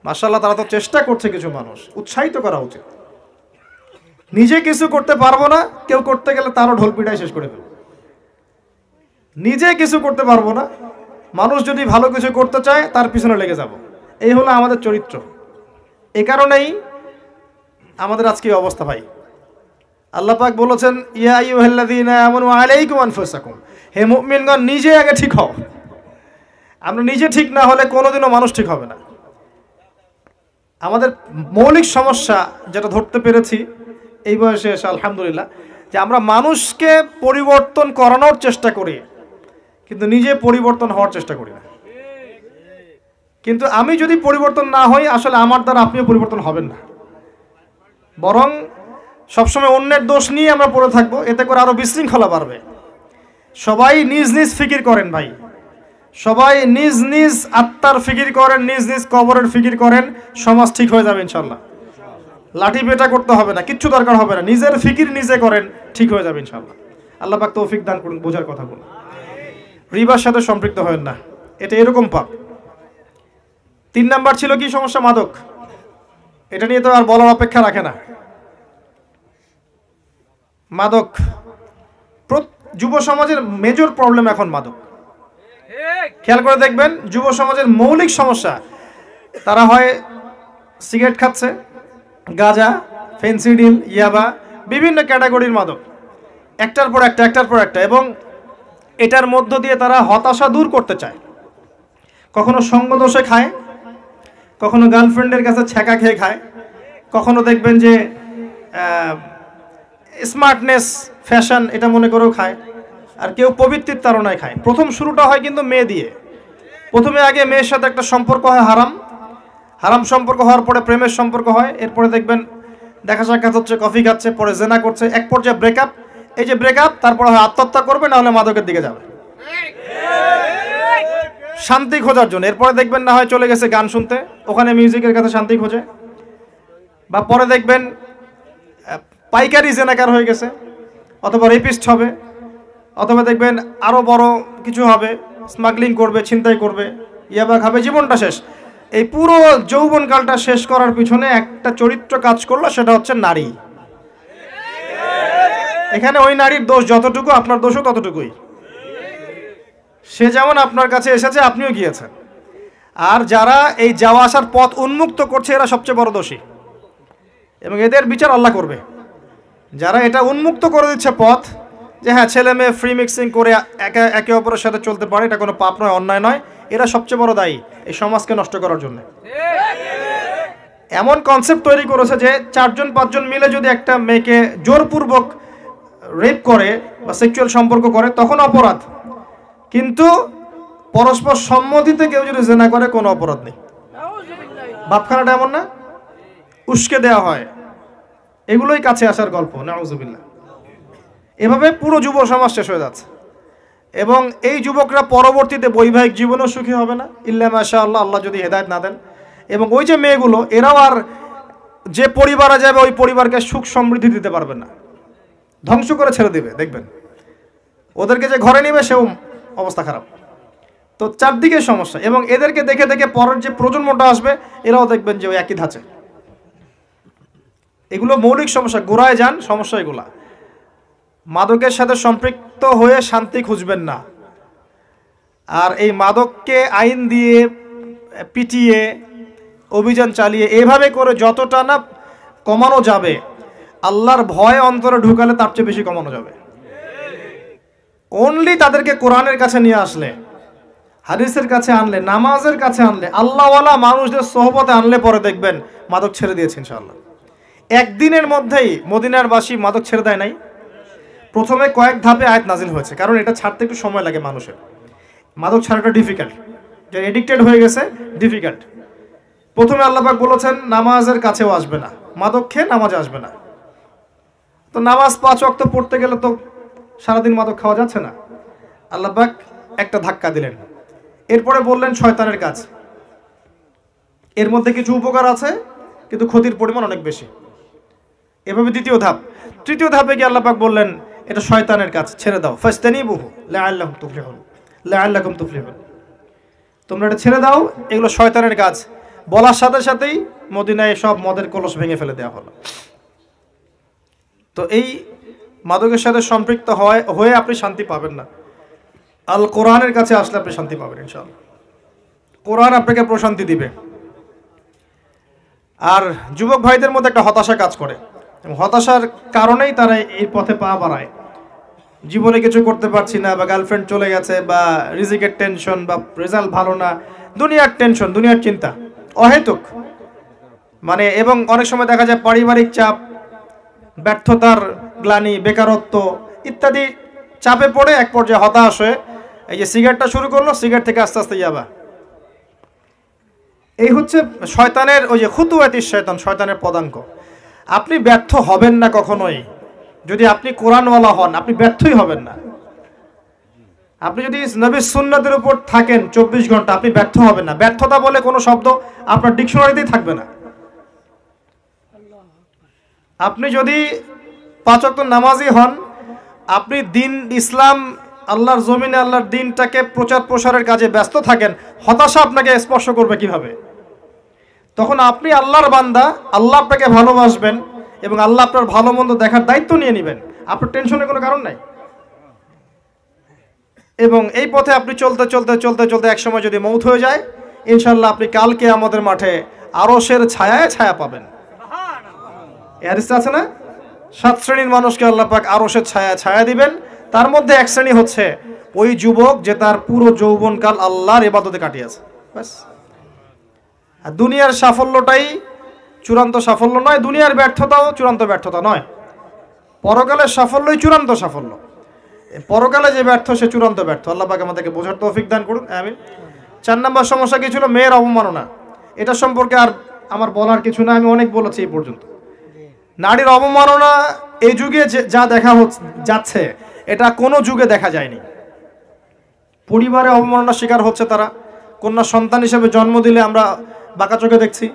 মাশাআল্লাহ, তারা তো চেষ্টা করছে, কিছু মানুষ উৎসাহিত করা উচিত। নিজে কিছু করতে পারবো না, কেউ করতে গেলে তারও ঢোল পিটাই শেষ করে ফেলবে। নিজে কিছু করতে পারবো না, মানুষ যদি ভালো কিছু করতে চায় তার পিছনে লেগে যাব, এই হলো আমাদের চরিত্র। এই কারণেই আমাদের আজকে অবস্থা ভাই। আল্লাহ পাক বলেছেন, ইয়া আইয়ুহাল্লাযীনা আমানু আলাইকুম আনফুসাকুম, হে মুমিনগণ নিজে আগে ঠিক হও। আমরা নিজে ঠিক না হলে কোনোদিনও মানুষ ঠিক হবে না। আমাদের মৌলিক সমস্যা যেটা ধরতে পেরেছি এই বয়সে এসে আলহামদুলিল্লাহ, যে আমরা মানুষকে পরিবর্তন করানোর চেষ্টা করি কিন্তু নিজে পরিবর্তন হওয়ার চেষ্টা করি না। কিন্তু আমি যদি পরিবর্তন না হই, আসলে আমার দ্বারা আপনিও পরিবর্তন হবেন না, বরং সবসময় অন্যের দোষ নিয়ে আমরা পড়ে থাকবো, এতে করে আরো বিশৃঙ্খলা বাড়বে। সবাই নিজ নিজ ফিকির করেন ভাই, সবাই নিজ নিজ আত্মার ফিকির করেন, নিজ নিজ কবরের ফিকির করেন, সমাজ ঠিক হয়ে যাবে ইনশাল্লাহ। লাঠি পেটা করতে হবে না, কিচ্ছু দরকার হবে না, নিজের ফিকির নিজে করেন, ঠিক হয়ে যাবে ইনশাল্লাহ। আল্লাহ পাক তৌফিক দান করুন বোঝার কথা বলুন। রিবার সাথে সম্পৃক্ত হবেন না, এটা এরকম পাপ। 3 নাম্বার ছিল কি সমস্যা? মাদক। এটা নিয়ে তো আর বলার অপেক্ষা রাখে না। মাদক যুব সমাজের মেজর প্রবলেম এখন মাদক। খেয়াল করে দেখবেন, যুব সমাজের মৌলিক সমস্যা, তারা হয় সিগারেট খাচ্ছে, গাঁজা, ফেন্সিডিল, ইয়াবা, বিভিন্ন ক্যাটাগরির মাদক, একটার পর একটা, একটার পর একটা, এবং এটার মধ্য দিয়ে তারা হতাশা দূর করতে চায়। কখনো সঙ্গদোষে খায়, কখনো গার্লফ্রেন্ডের কাছে ছ্যাঁকা খেয়ে খায়, কখনো দেখবেন যে স্মার্টনেস, ফ্যাশন এটা মনে করেও খায়, আর কেউ পবিত্রের তাড়নায় খায়। প্রথম শুরুটা হয় কিন্তু মেয়ে দিয়ে। প্রথমে আগে মেয়ের সাথে একটা সম্পর্ক হয় হারাম, হারাম সম্পর্ক হওয়ার পরে প্রেমের সম্পর্ক হয়, এরপরে দেখবেন দেখা সাক্ষাৎ হচ্ছে, কফি খাচ্ছে, পরে জেনা করছে, এক পর্যায়ে ব্রেকআপ। এই যে ব্রেকআপ, তারপরে হয় আত্মহত্যা করবে, না হলে মাদকের দিকে যাবে শান্তি খোঁজার জন্য। এরপরে দেখবেন না হয় চলে গেছে গান শুনতে, ওখানে মিউজিকের কাছে শান্তি খোঁজে। বা পরে দেখবেন পাইকারি জেনাকার হয়ে গেছে, অথবা রেপিস্ট হবে, অথবা দেখবেন আরও বড় কিছু হবে, স্মাগলিং করবে, ছিনতাই করবে, ইয়াবা খাবে, জীবনটা শেষ। এই পুরো যৌবনকালটা শেষ করার পিছনে একটা চরিত্র কাজ করলো, সেটা হচ্ছে নারী। এখানে ওই নারীর দোষ যতটুকু, আপনার দোষও ততটুকুই। সে যেমন আপনার কাছে এসেছে, আপনিও গিয়েছেন। আর যারা এই যাওয়া আসার পথ উন্মুক্ত করছে, এরা সবচেয়ে বড় দোষী, এবং এদের বিচার আল্লাহ করবে। যারা এটা উন্মুক্ত করে দিচ্ছে পথ, যে হ্যাঁ ছেলে মেয়ে ফ্রি মিক্সিং করে একে অপরের সাথে চলতে পারে, এটা কোনো পাপ নয়, অন্যায় নয়, এরা সবচেয়ে বড় দায়ী এই সমাজকে নষ্ট করার জন্য। এমন কনসেপ্ট তৈরি করেছে যে 4-5 মিলে যদি একটা মেয়েকে জোরপূর্বক রেপ করে বা সেক্সুয়াল সম্পর্ক করে তখন অপরাধ, কিন্তু পরস্পর সম্মতিতে কেউ যদি জেনা করে কোনো অপরাধ নেই। ভাবখানাটা এমন না, উস্কে দেওয়া হয়, এগুলোই কাছে আসার গল্প। নাউজুবিল্লাহ। এভাবে পুরো যুব সমাজ শেষ হয়ে যাচ্ছে, এবং এই যুবকরা পরবর্তীতে বৈবাহিক জীবনেও সুখী হবে না ইল্লা মাশাআল্লাহ, আল্লাহ যদি হেদায়েত না দেন। এবং ওই যে মেয়েগুলো, এরাও আর যে পরিবারে যাবে ওই পরিবারকে সুখ সমৃদ্ধি দিতে পারবে না, ধ্বংস করে ছেড়ে দিবে। দেখবেন ওদেরকে যে ঘরে নিবে সেও অবস্থা খারাপ। তো চারদিকে সমস্যা, এবং এদেরকে দেখে দেখে পরের যে প্রজন্মটা আসবে এরাও দেখবেন যে ওই একই ধাঁচে। এগুলো মৌলিক সমস্যা, গোড়ায় যান সমস্যা এগুলা। মাদকের সাথে সম্পৃক্ত হয়ে শান্তি খুঁজবেন না। আর এই মাদককে আইন দিয়ে পিটিয়ে অভিযান চালিয়ে এভাবে করে যতটা না কমানো যাবে, আল্লাহর ভয় অন্তরে ঢুকালে তার চেয়ে বেশি কমানো যাবে। অনলি তাদেরকে কোরআনের কাছে নিয়ে আসলে, হাদিসের কাছে আনলে, নামাজের কাছে আনলে, আল্লাহওয়ালা মানুষদের সোহবতে আনলে পরে দেখবেন মাদক ছেড়ে দিয়েছে ইনশাআল্লাহ। একদিনের মধ্যেই মদিনার বাসী মাদক ছেড়ে দেয় নাই। প্রথমে কয়েক ধাপে আয়াত নাজিল হয়েছে, কারণ এটা ছাড়তে একটু সময় লাগে মানুষের। মাদক ছাড়াটা ডিফিকাল্ট, যে এডিক্টেড হয়ে গেছে ডিফিকাল্ট। প্রথমে আল্লাহ পাক বলেছেন নামাজের কাছেও আসবে না, মাদক খেয়ে নামাজে আসবে না। তো নামাজ 5 ওয়াক্ত পড়তে গেলে তো সারাদিন মাদক খাওয়া যাচ্ছে না। আল্লাহ পাক একটা ধাক্কা দিলেন, এরপরে বললেন শয়তানের কাজ। এর মধ্যে কিছু উপকার আছে কিন্তু ক্ষতির পরিমাণ অনেক বেশি। এভাবে দ্বিতীয় ধাপ, তৃতীয় ধাপে গিয়ে আল্লাহ পাক বললেন এটা শয়তানের কাজ, ছেড়ে দাও। ফাস্তানিবুহু লাআল্লাকুম তুফলিহুন, লাআল্লাকুম তুফলিহুন, তোমরা এটা ছেড়ে দাও, এগুলো শয়তানের কাজ। বলার সাথে সাথেই মদিনায় সব মদের কলস ভেঙে ফেলে দেওয়া হলো। তো এই মাদকের সাথে সম্পৃক্ত হয়ে আপনি শান্তি পাবেন না। আল কোরআনের কাছে আসলে আপনি শান্তি পাবেন ইনশাআল্লাহ। কোরআন আপনাকে প্রশান্তি দিবে। আর যুবক ভাইদের মধ্যে একটা হতাশা কাজ করে, এবং হতাশার কারণেই তারা এই পথে পা বাড়ায়। জীবনে কিছু করতে পারছি না, বা গার্লফ্রেন্ড চলে গেছে, বা রিজিকের টেনশন, বা রেজাল্ট ভালো না, দুনিয়ার টেনশন, দুনিয়ার চিন্তা অহেতুক। মানে এবং অনেক সময় দেখা যায় পারিবারিক চাপ, ব্যর্থতার গ্লানি, বেকারত্ব ইত্যাদি চাপে পড়ে এক পর্যায়ে হতাশ হয়ে এই যে সিগারেটটা শুরু করলো, সিগারেট থেকে আস্তে আস্তে যাবা। এই হচ্ছে শয়তানের ওই যে খুতুওয়াতিশ শয়তান, শয়তানের পদাঙ্ক। আপনি ব্যর্থ হবেন না কখনোই। যদি আপনি কোরআনওয়ালা হন আপনি ব্যর্থই হবেন না। আপনি যদি নবীর সুন্নাতের উপর থাকেন 24 ঘন্টা, আপনি ব্যর্থ হবেন না। ব্যর্থতা বলে কোনো শব্দ আপনার ডিকশনারিতেই থাকবে না। আপনি যদি 5 ওয়াক্ত নামাজি হন, আপনি দিন ইসলাম, আল্লাহর জমিনে আল্লাহর দিনটাকে প্রচার প্রসারের কাজে ব্যস্ত থাকেন, হতাশা আপনাকে স্পর্শ করবে কিভাবে? তখন আপনি আল্লাহর বান্দা, আল্লাহ আপনাকে ভালোবাসবেন এবং আল্লাহ আপনার ভালো মন্দ দেখার দায়িত্ব নিয়ে নেবেন। আপনার টেনশনের কোনো কারণ নাই। এবং এই পথে আপনি চলতে চলতে চলতে চলতে একসময় যদি মৌত হয়ে যায়, ইনশাল্লাহ আপনি কালকে আমাদের মাঠে আরশের ছায়ায় ছায়া পাবেন। এই হাদিসটা আছে না, 7 শ্রেণীর মানুষকে আল্লাহ পাক আরশের ছায়া ছায়া দিবেন। তার মধ্যে এক শ্রেণী হচ্ছে ওই যুবক যে তার পুরো যৌবনকাল আল্লাহর ইবাদতে কাটিয়েছে। ব্যাস। আর দুনিয়ার সাফল্যটাই চূড়ান্ত সাফল্য নয়, দুনিয়ার ব্যর্থতাও চূড়ান্ত ব্যর্থতা নয়। পরকালের সাফল্যই চূড়ান্ত সাফল্য। পরকালে যে ব্যর্থ সে চূড়ান্ত ব্যর্থ। আল্লাহ পাক আমাদেরকে বোঝার তৌফিক দান করুন, আমিন। 4 নম্বর সমস্যা কি ছিল? মেয়ের অবমাননা। এটা সম্পর্কে আর আমার বলার কিছু না, আমি অনেক বলেছি এই পর্যন্ত। নারীর অবমাননা এই যুগে যা দেখা যাচ্ছে এটা কোনো যুগে দেখা যায়নি। পরিবারে অবমাননার শিকার হচ্ছে তারা। কন্যা সন্তান হিসেবে জন্ম দিলে আমরা বাঁকা চোখে দেখছি।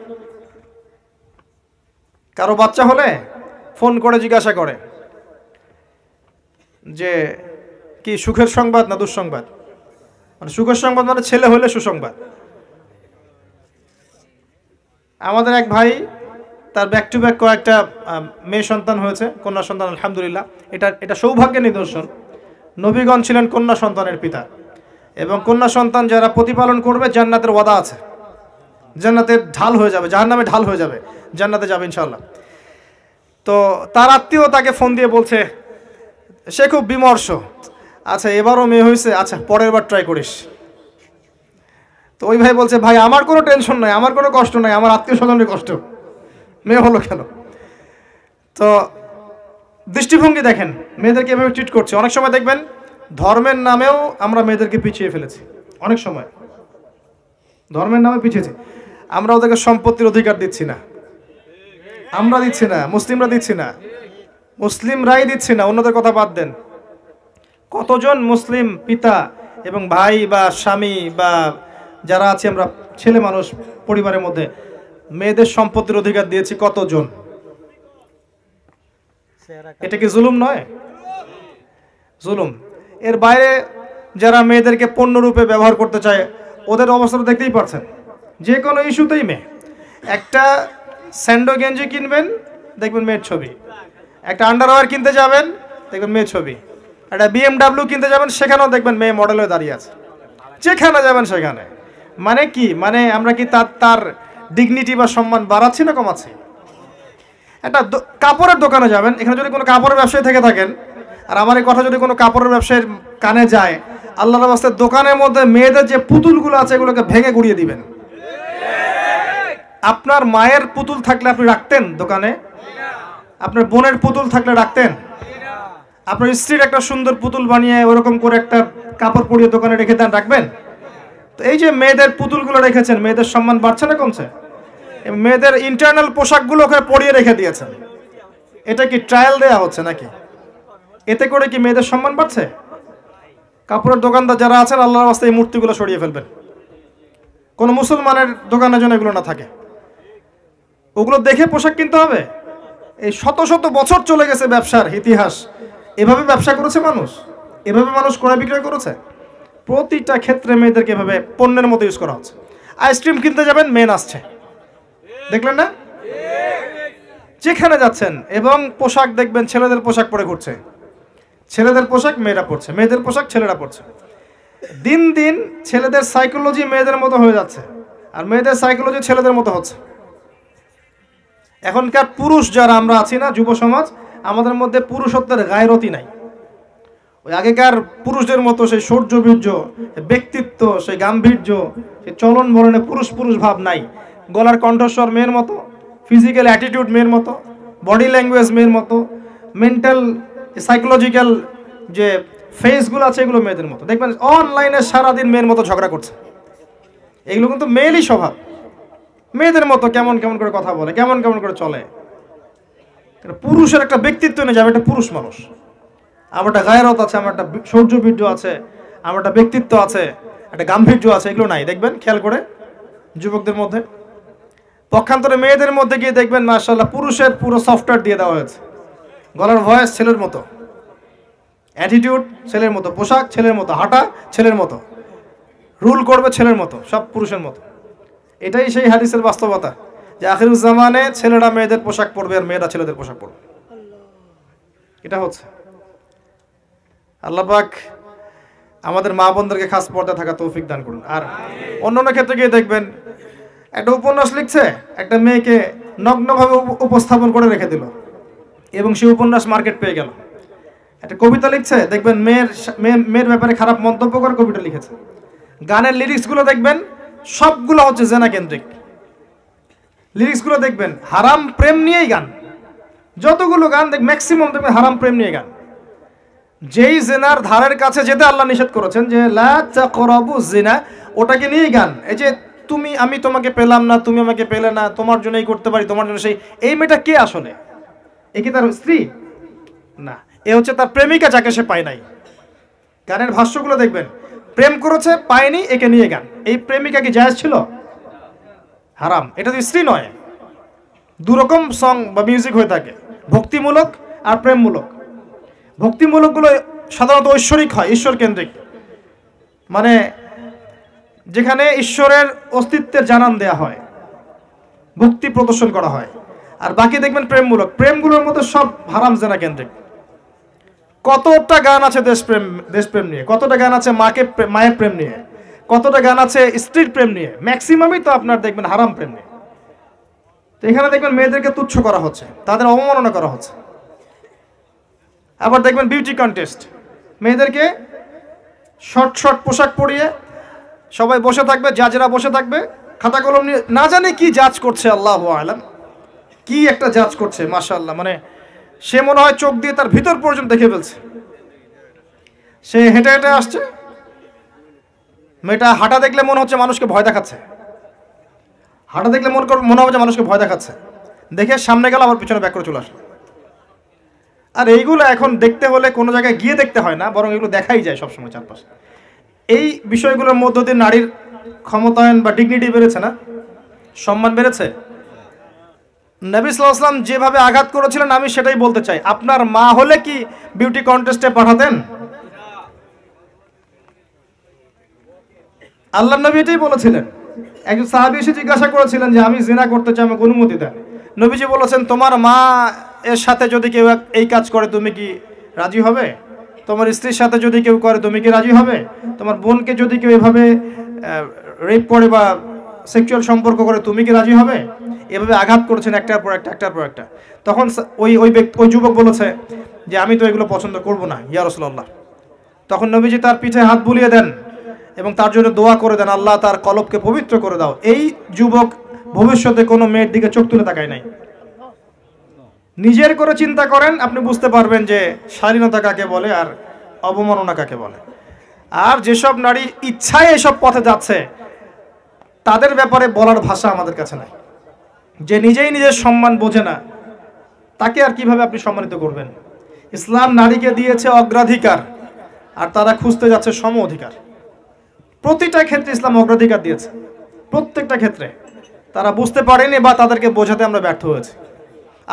কারো বাচ্চা হলে ফোন করে জিজ্ঞাসা করে যে কি সুখের সংবাদ না দুঃসংবাদ। মানে সুখের সংবাদ মানে ছেলে হলে সুসংবাদ। আমাদের এক ভাই, তার ব্যাক টু ব্যাক কয়েকটা মেয়ে সন্তান হয়েছে, কন্যা সন্তান, আলহামদুলিল্লাহ। এটা সৌভাগ্যের নিদর্শন। নবীগণ ছিলেন কন্যা সন্তানের পিতা, এবং কন্যা সন্তান যারা প্রতিপালন করবে জান্নাতের ওয়াদা আছে, জান্নাতের ঢাল হয়ে যাবে, জাহান্নামে ঢাল হয়ে যাবে, জান্নাতে যাবে ইনশাআল্লাহ। তো তার আত্মীয় তাকে ফোন দিয়ে বলছে, সে খুব বিমর্ষ, আচ্ছা এবারও মেয়ে হয়েছে, আচ্ছা পরের বার ট্রাই করিস। তো ওই ভাই বলছে, ভাই আমার কোনো টেনশন নাই, আমার কোনো কষ্ট নাই, আমার আত্মীয় স্বজনের কষ্ট। মেয়ে হলো কেন? তো দৃষ্টিভঙ্গি দেখেন মেয়েদেরকে এভাবে ট্রিট করছে। অনেক সময় দেখবেন ধর্মের নামেও আমরা মেয়েদেরকে পিছিয়ে ফেলেছি। অনেক সময় ধর্মের নামে পিছিয়েছি। আমরা ওদেরকে সম্পত্তির অধিকার দিচ্ছি না, আমরা দিচ্ছি না, মুসলিমরা দিচ্ছি না, মুসলিমরাই দিচ্ছি না, অন্যদের কথা বাদ দেন। কতজন মুসলিম পিতা এবং ভাই বা স্বামী বা যারা আছে আমরা ছেলে মানুষ পরিবারের মধ্যে মেয়েদের সম্পত্তির অধিকার দিয়েছি কতজন? এটা কি জুলুম নয়? জুলুম। এর বাইরে যারা মেয়েদেরকে পণ্যরূপে ব্যবহার করতে চায় ওদের অবস্থা দেখতেই পারছেন। যে কোনো ইস্যুতেই মেয়ে। একটা স্যান্ডো গেঞ্জি কিনবেন দেখবেন মেয়ের ছবি, একটা আন্ডারওয়্যার কিনতে যাবেন দেখবেন মেয়ের ছবি, একটা BMW কিনতে যাবেন সেখানেও দেখবেন মেয়ে মডেল হয়ে দাঁড়িয়ে আছে। যেখানে যাবেন সেখানে। মানে কি? মানে আমরা কি তার ডিগনিটি বা সম্মান বাড়াচ্ছি না কমাচ্ছি? একটা কাপড়ের দোকানে যাবেন, এখানে যদি কোনো কাপড়ের ব্যবসায়ী থেকে থাকেন আর আমার এই কথা যদি কোনো কাপড়ের ব্যবসায়ীর কানে যায়, আল্লাহর রাস্তায় দোকানের মধ্যে মেয়েদের যে পুতুলগুলো আছে এগুলোকে ভেঙে গুড়িয়ে দিবেন। আপনার মায়ের পুতুল থাকলে আপনি রাখতেন দোকানে? আপনার বোনের পুতুল থাকলে রাখতেন? আপনার স্ত্রীর একটা সুন্দর পুতুল বানিয়ে ওরকম করে একটা কাপড় পরিয়ে দোকানে রেখে দেন, রাখবেন? তো এই যে মেয়েদের পুতুলগুলো রেখেছেন, মেয়েদের সম্মান বাড়ছে না কমছে? মেয়েদের ইন্টারনাল পোশাকগুলো ওখানে পরিয়ে রেখে দিয়েছেন। এটা কি ট্রায়াল দেয়া হচ্ছে নাকি? এতে করে কি মেয়েদের সম্মান বাড়ছে? কাপড়ের দোকানদার যারা আছেন আল্লাহর রাস্তায় এই মূর্তিগুলো সরিয়ে ফেলবেন। কোন মুসলমানের দোকানে যেন এগুলো না থাকে। ওগুলো দেখে পোশাক কিনতে হবে। এই শত শত বছর চলে গেছে ব্যবসার ইতিহাস। এভাবে ব্যবসা করেছে মানুষ, এভাবে মানুষ ক্রয় বিক্রয় করেছে। প্রতিটা ক্ষেত্রে মেয়েদেরকে এভাবে পণ্যের মতো ইউজ করা হচ্ছে। আইসক্রিম কিনতে যাবেন মেয়ে নাচছে, দেখলেন না? যেখানে যাচ্ছেন। এবং পোশাক দেখবেন ছেলেদের পোশাক পরে ঘুরছে, ছেলেদের পোশাক মেয়েরা পরছে, মেয়েদের পোশাক ছেলেরা পরছে। দিন দিন ছেলেদের সাইকোলজি মেয়েদের মতো হয়ে যাচ্ছে আর মেয়েদের সাইকোলজি ছেলেদের মতো হচ্ছে। এখনকার পুরুষ যারা আমরা আছি না, যুব সমাজ, আমাদের মধ্যে পুরুষত্বের গায়রতি নাই। ওই আগেকার পুরুষদের মতো সেই শৌর্যবীর্য, ব্যক্তিত্ব, সেই গাম্ভীর্য, সেই চলন বলনে পুরুষ পুরুষ ভাব নাই। গলার কণ্ঠস্বর মেয়ের মতো, ফিজিক্যাল অ্যাটিটিউড মেয়ের মতো, বডি ল্যাঙ্গুয়েজ মেয়ের মতো, মেন্টাল সাইকোলজিক্যাল যে ফেসগুলো আছে এগুলো মেয়েদের মতো। দেখবেন অনলাইনে সারাদিন মেয়ের মতো ঝগড়া করছে। এগুলো কিন্তু মেয়েরই স্বভাব। মেয়েদের মতো কেমন কেমন করে কথা বলে, কেমন কেমন করে চলে। পুরুষের একটা ব্যক্তিত্ব নিয়ে যাবে, একটা পুরুষ মানুষ, আমার একটা গায়রত আছে, আমার একটা শৌর্যবীর্য আছে, আমার একটা ব্যক্তিত্ব আছে, একটা গাম্ভীর্য আছে, এগুলো নাই। দেখবেন খেয়াল করে যুবকদের মধ্যে। পক্ষান্তরে মেয়েদের মধ্যে গিয়ে দেখবেন মাশাআল্লাহ পুরুষের পুরো সফটওয়্যার দিয়ে দেওয়া হয়েছে। গলার ভয়েস ছেলের মতো, অ্যাটিটিউড ছেলের মতো, পোশাক ছেলের মতো, হাঁটা ছেলের মতো, রুল করবে ছেলের মতো, সব পুরুষের মতো। এটাই সেই হাদিসের বাস্তবতা যে আখিরুজ জামানে ছেলেরা মেয়েদের পোশাক পরবে আর মেয়েরা ছেলেদের পোশাক পরবে। এটা হচ্ছে। আল্লাহ পাক আমাদের মা বোনদেরকে খাস পর্দায় থাকা তৌফিক দান করুন। আর অন্যান্য ক্ষেত্রে গিয়ে দেখবেন একটা উপন্যাস লিখছে, একটা মেয়েকে নগ্নভাবে উপস্থাপন করে রেখে দিল এবং সেই উপন্যাস মার্কেট পেয়ে গেল। একটা কবিতা লিখছে, দেখবেন মেয়ের ব্যাপারে খারাপ মন্তব্য করে কবিতা লিখেছে। গানের লিরিক্সগুলো দেখবেন সবগুলো হচ্ছে জেনা কেন্দ্রিক। লিরিক্সগুলো দেখবেন হারাম প্রেম নিয়েই গান। যতগুলো গান ম্যাক্সিমাম দেখবেন হারাম প্রেম নিয়ে গান। যেই জেনার ধারের কাছে যেতে আল্লাহ নিষেধ করেছেন যে লা তাকরাবু জিনা, ওটাকে নিয়েই গান। এই যে আমি তোমাকে পেলাম না, তুমি আমাকে পেলে না, তোমার জন্য এই করতে পারি, তোমার জন্য সেই। এই মেয়েটা কে আসলে? এ কি তার স্ত্রী? না, এ হচ্ছে তার প্রেমিকা যাকে সে পায় নাই। গানের ভাষ্যগুলো দেখবেন, প্রেম করেছে পায়নি, একে নিয়ে গান। এই প্রেমিকা কি জায়েজ ছিল? হারাম। এটা তো স্ত্রী নয়। দুরকম সং বা মিউজিক হয়ে থাকে, ভক্তিমূলক আর প্রেমমূলক। ভক্তিমূলকগুলো সাধারণত ঐশ্বরিক হয়, ঈশ্বর কেন্দ্রিক, মানে যেখানে ঈশ্বরের অস্তিত্বের জানান দেয়া হয়, ভক্তি প্রদর্শন করা হয়। আর বাকি দেখবেন প্রেমমূলক, প্রেমগুলোর মধ্যে সব হারাম জেনা কেন্দ্রিক। কতটা গান আছে দেশপ্রেম নিয়ে, কতটা গান আছে মায়ের প্রেম নিয়ে, কতটা গান আছে স্ত্রীর প্রেম নিয়ে। ম্যাক্সিমামই তো আপনার দেখবেন হারাম প্রেম নিয়ে। তো এখানে দেখবেন মেয়েদেরকে তুচ্ছ করা হচ্ছে, তাদের অবমাননা করা হচ্ছে। আবার দেখবেন বিউটি কন্টেস্ট, মেয়েদেরকে শর্ট শর্ট পোশাক পরিয়ে সবাই বসে থাকবে, জাজেরা বসে থাকবে খাতা কলম নিয়ে, না জানে কি জাজ করছে আল্লাহু আ'লাম। কি একটা জাজ করছে মাশাআল্লাহ, মানে সে মনে হয় চোখ দিয়ে তার ভিতর পর্যন্ত দেখে ফেলছে। সে হেঁটে হেঁটে আসছে, মেয়েটা হাঁটা দেখলে মনে হচ্ছে মানুষকে ভয় দেখাচ্ছে, হাঁটা দেখলে মনে হবে যে মানুষকে ভয় দেখাচ্ছে, দেখে সামনে গেল আবার পিছনে ব্যাক করে চলে আসে। আর এইগুলো এখন দেখতে হলে কোনো জায়গায় গিয়ে দেখতে হয় না, বরং এগুলো দেখাই যায় সবসময় চারপাশে। এই বিষয়গুলোর মধ্য দিয়ে নারীর ক্ষমতায়ন বা ডিগনিটি বেড়েছে না, সম্মান বেড়েছে। নবী সাল্লাল্লাহু আলাইহি ওয়াসাল্লাম যেভাবে আঘাত করেছিলেন আমি সেটাই বলতে চাই। আপনার মা হলে কি বিউটি কন্টেস্টে পাঠাতেন? আল্লাহর নবী এটাই বলেছিলেন। একজন সাহাবী এসে জিজ্ঞাসা করেছিলেন যে আমি জিনা করতে চাই, আমাকে অনুমতি দেন। নবীজি বলেছেন তোমার মা এর সাথে যদি কেউ এই কাজ করে তুমি কি রাজি হবে? তোমার স্ত্রীর সাথে যদি কেউ করে তুমি কি রাজি হবে? তোমার বোনকে যদি কেউ এভাবে রেপ করে বা সেক্সুয়াল সম্পর্ক করে তুমি কি রাজি হবে? এভাবে আঘাত করেছেন একটার পর একটা, একটার পর একটা। তখন ওই যুবক বলেছে যে আমি তো এগুলো পছন্দ করব না ইয়া রাসূলুল্লাহ। তখন নবীজি তার পিঠে হাত বুলিয়ে দেন এবং তার জন্য দোয়া করে দেন, আল্লাহ তার কলবকে পবিত্র করে দাও। এই যুবক ভবিষ্যতে কোনো মেয়ের দিকে চোখ তুলে তাকায় নাই। নিজের করে চিন্তা করেন, আপনি বুঝতে পারবেন যে স্বাধীনতা কাকে বলে আর অবমাননা কাকে বলে। আর যেসব নারী ইচ্ছায় এসব পথে যাচ্ছে তাদের ব্যাপারে বলার ভাষা আমাদের কাছে নাই। যে নিজেই নিজের সম্মান বোঝে না তাকে আর কিভাবে আপনি সম্মানিত করবেন? ইসলাম নারীকে দিয়েছে অগ্রাধিকার, আর তারা খুঁজতে যাচ্ছে সম অধিকার। প্রতিটা ক্ষেত্রে ইসলাম অগ্রাধিকার দিয়েছে, প্রত্যেকটা ক্ষেত্রে। তারা বুঝতে পারেনি বা তাদেরকে বোঝাতে আমরা ব্যর্থ হয়েছি।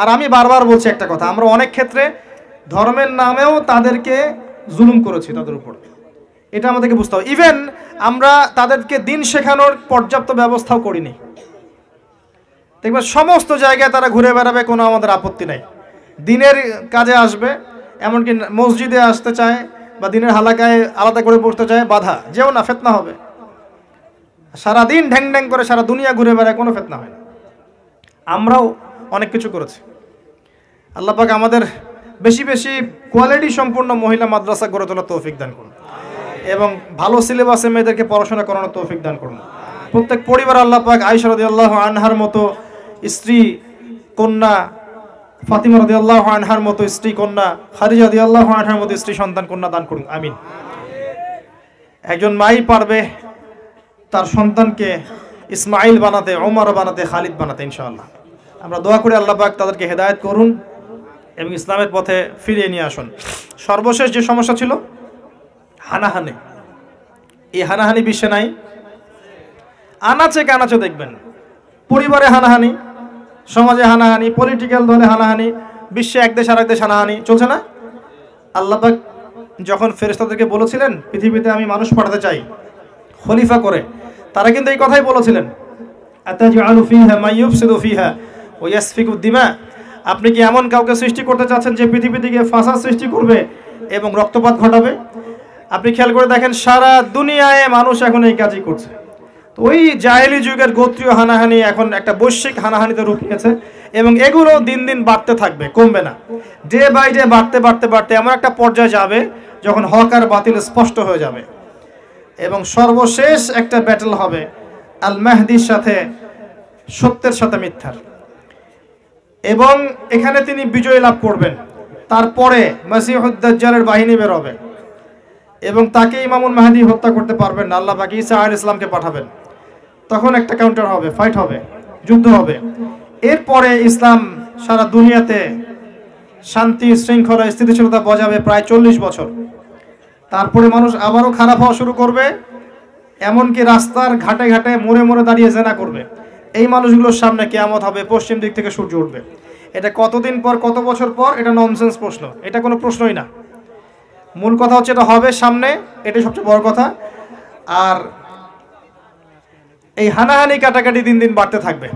আর আমি বারবার বলছি একটা কথা, আমরা অনেক ক্ষেত্রে ধর্মের নামেও তাদেরকে জুলুম করেছি তাদের উপর, এটা আমাদেরকে বুঝতে হবে। ইভেন আমরা তাদেরকে দিন শেখানোর পর্যাপ্ত ব্যবস্থাও করিনি। দেখবেন সমস্ত জায়গায় তারা ঘুরে বেড়াবে, কোনো আমাদের আপত্তি নাই। দিনের কাজে আসবে, এমনকি মসজিদে আসতে চায় বা দিনের হালাকায় আলাদা করে পড়তে চায়, বাধা, যেও না, ফিতনা হবে। সারাদিন ঢ্যাং ঢ্যাং করে সারা দুনিয়া ঘুরে বেড়ায়, কোনো ফিতনা হয় না। আমরাও অনেক কিছু করেছি। আল্লাহ পাক আমাদের বেশি বেশি কোয়ালিটি সম্পূর্ণ মহিলা মাদ্রাসা গড়ে তোলার তৌফিক দান করুন এবং ভালো সিলেবাসে মেয়েদেরকে পড়াশোনা করানোর তৌফিক দান করুন। প্রত্যেক পরিবার আল্লাহ পাক আয়েশা রাদিয়াল্লাহু আনহার মতো স্ত্রী কন্যা, ফাতিমা রাদিয়াল্লাহু আনহার মতো স্ত্রী কন্যা, খাদিজা রাদিয়াল্লাহু আনহার মতো স্ত্রী সন্তান কন্যা দান করুন, আমিন। একজন মাই পারবে তার সন্তানকে ইসমাইল বানাতে, ওমর বানাতে, খালিদ বানাতে, ইনশাআল্লাহ। আমরা দোয়া করি আল্লাহ পাক তাদেরকে হেদায়েত করুন এবং ইসলামের পথে ফিরিয়ে নিয়ে আসুন। সর্বশেষ যে সমস্যা ছিল হানাহানি, এই হানাহানি বিশ্বে নাই। আনাচে কানাচে দেখবেন পরিবারে হানাহানি, সমাজে হানাহানি, পলিটিক্যাল দলে হানাহানি, বিশ্বে এক দেশ আর এক দেশ হানাহানি চলছে না? আল্লাহ পাক যখন ফেরেশতাদেরকে বলেছিলেন পৃথিবীতে আমি মানুষ পাঠাতে চাই খলিফা করে, তারা কিন্তু এই কথাই বলেছিলেন, আতাজআলু ফিহা মান ইউফসিদু ফিহা ওয়া ইয়াসফিকু দিমা। আপনি কি এমন কাউকে সৃষ্টি করতে চাচ্ছেন যে পৃথিবী থেকে ফাসাদ সৃষ্টি করবে এবং রক্তপাত ঘটাবে? আপনি খেয়াল করে দেখেন সারা দুনিয়ায় মানুষ এখন এই কাজই করছে। তো ওই জাহেলি যুগের গোত্রীয় হানাহানি এখন একটা বৈশ্বিক হানাহানিতে রূপ নিয়েছে এবং এগুলো দিন দিন বাড়তে থাকবে, কমবে না। ডে বাই ডে বাড়তে বাড়তে বাড়তে এমন একটা পর্যায়ে যাবে যখন হক আর বাতিল স্পষ্ট হয়ে যাবে এবং সর্বশেষ একটা ব্যাটল হবে আল মাহদির সাথে, সত্যের সাথে মিথ্যার, এবং এখানে তিনি বিজয় লাভ করবেন। তারপরে মাসিহুদ দাজ্জালের বাহিনী বের হবে এবং তাকে ইমামুল মাহদি হত্যা করতে পারবেন না, আল্লাহ পাক ঈসা আলাইহিস সালামকে পাঠাবেন। তখন একটা কাউন্টার হবে, ফাইট হবে, যুদ্ধ হবে। এরপরে ইসলাম সারা দুনিয়াতে শান্তি শৃঙ্খলা স্থিতিশীলতা বজাবে প্রায় 40 বছর। তারপরে মানুষ আবারও খারাপ হওয়া শুরু করবে, এমনকি রাস্তার ঘাটে ঘাটে মোড়ে মোড়ে দাঁড়িয়ে জেনা করবে। এই মানুষগুলোর সামনে কিয়ামত হবে, পশ্চিম দিক থেকে সূর্য উঠবে। এটা কতদিন পর, কত বছর পর, এটা ননসেন্স প্রশ্ন, এটা কোনো প্রশ্নই না। মূল কথা হচ্ছে এটা হবে সামনে, এটাই সবচেয়ে বড় কথা। আর এই হানাহানি কাটাকাটি দিন দিন বাড়তে থাকবে।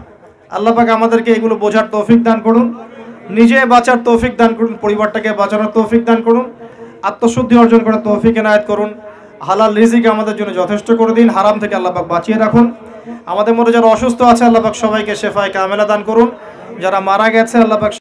আল্লাহ পাক আমাদেরকে এগুলো বোঝার তৌফিক দান করুন, নিজে বাঁচার তৌফিক দান করুন, পরিবারটাকে বাঁচানোর তৌফিক দান করুন, আত্মশুদ্ধি অর্জন করার তৌফিক এনায়েত করুন। হালাল রিজিক আমাদের জন্য যথেষ্ট করে দিন, হারাম থেকে আল্লাহ পাক বাঁচিয়ে রাখুন। আমাদের মধ্যে যারা অসুস্থ আছে আল্লাহ পাক সবাইকে শেফায়ে কামেলা দান করুন, যারা মারা গেছে আল্লাহ পাক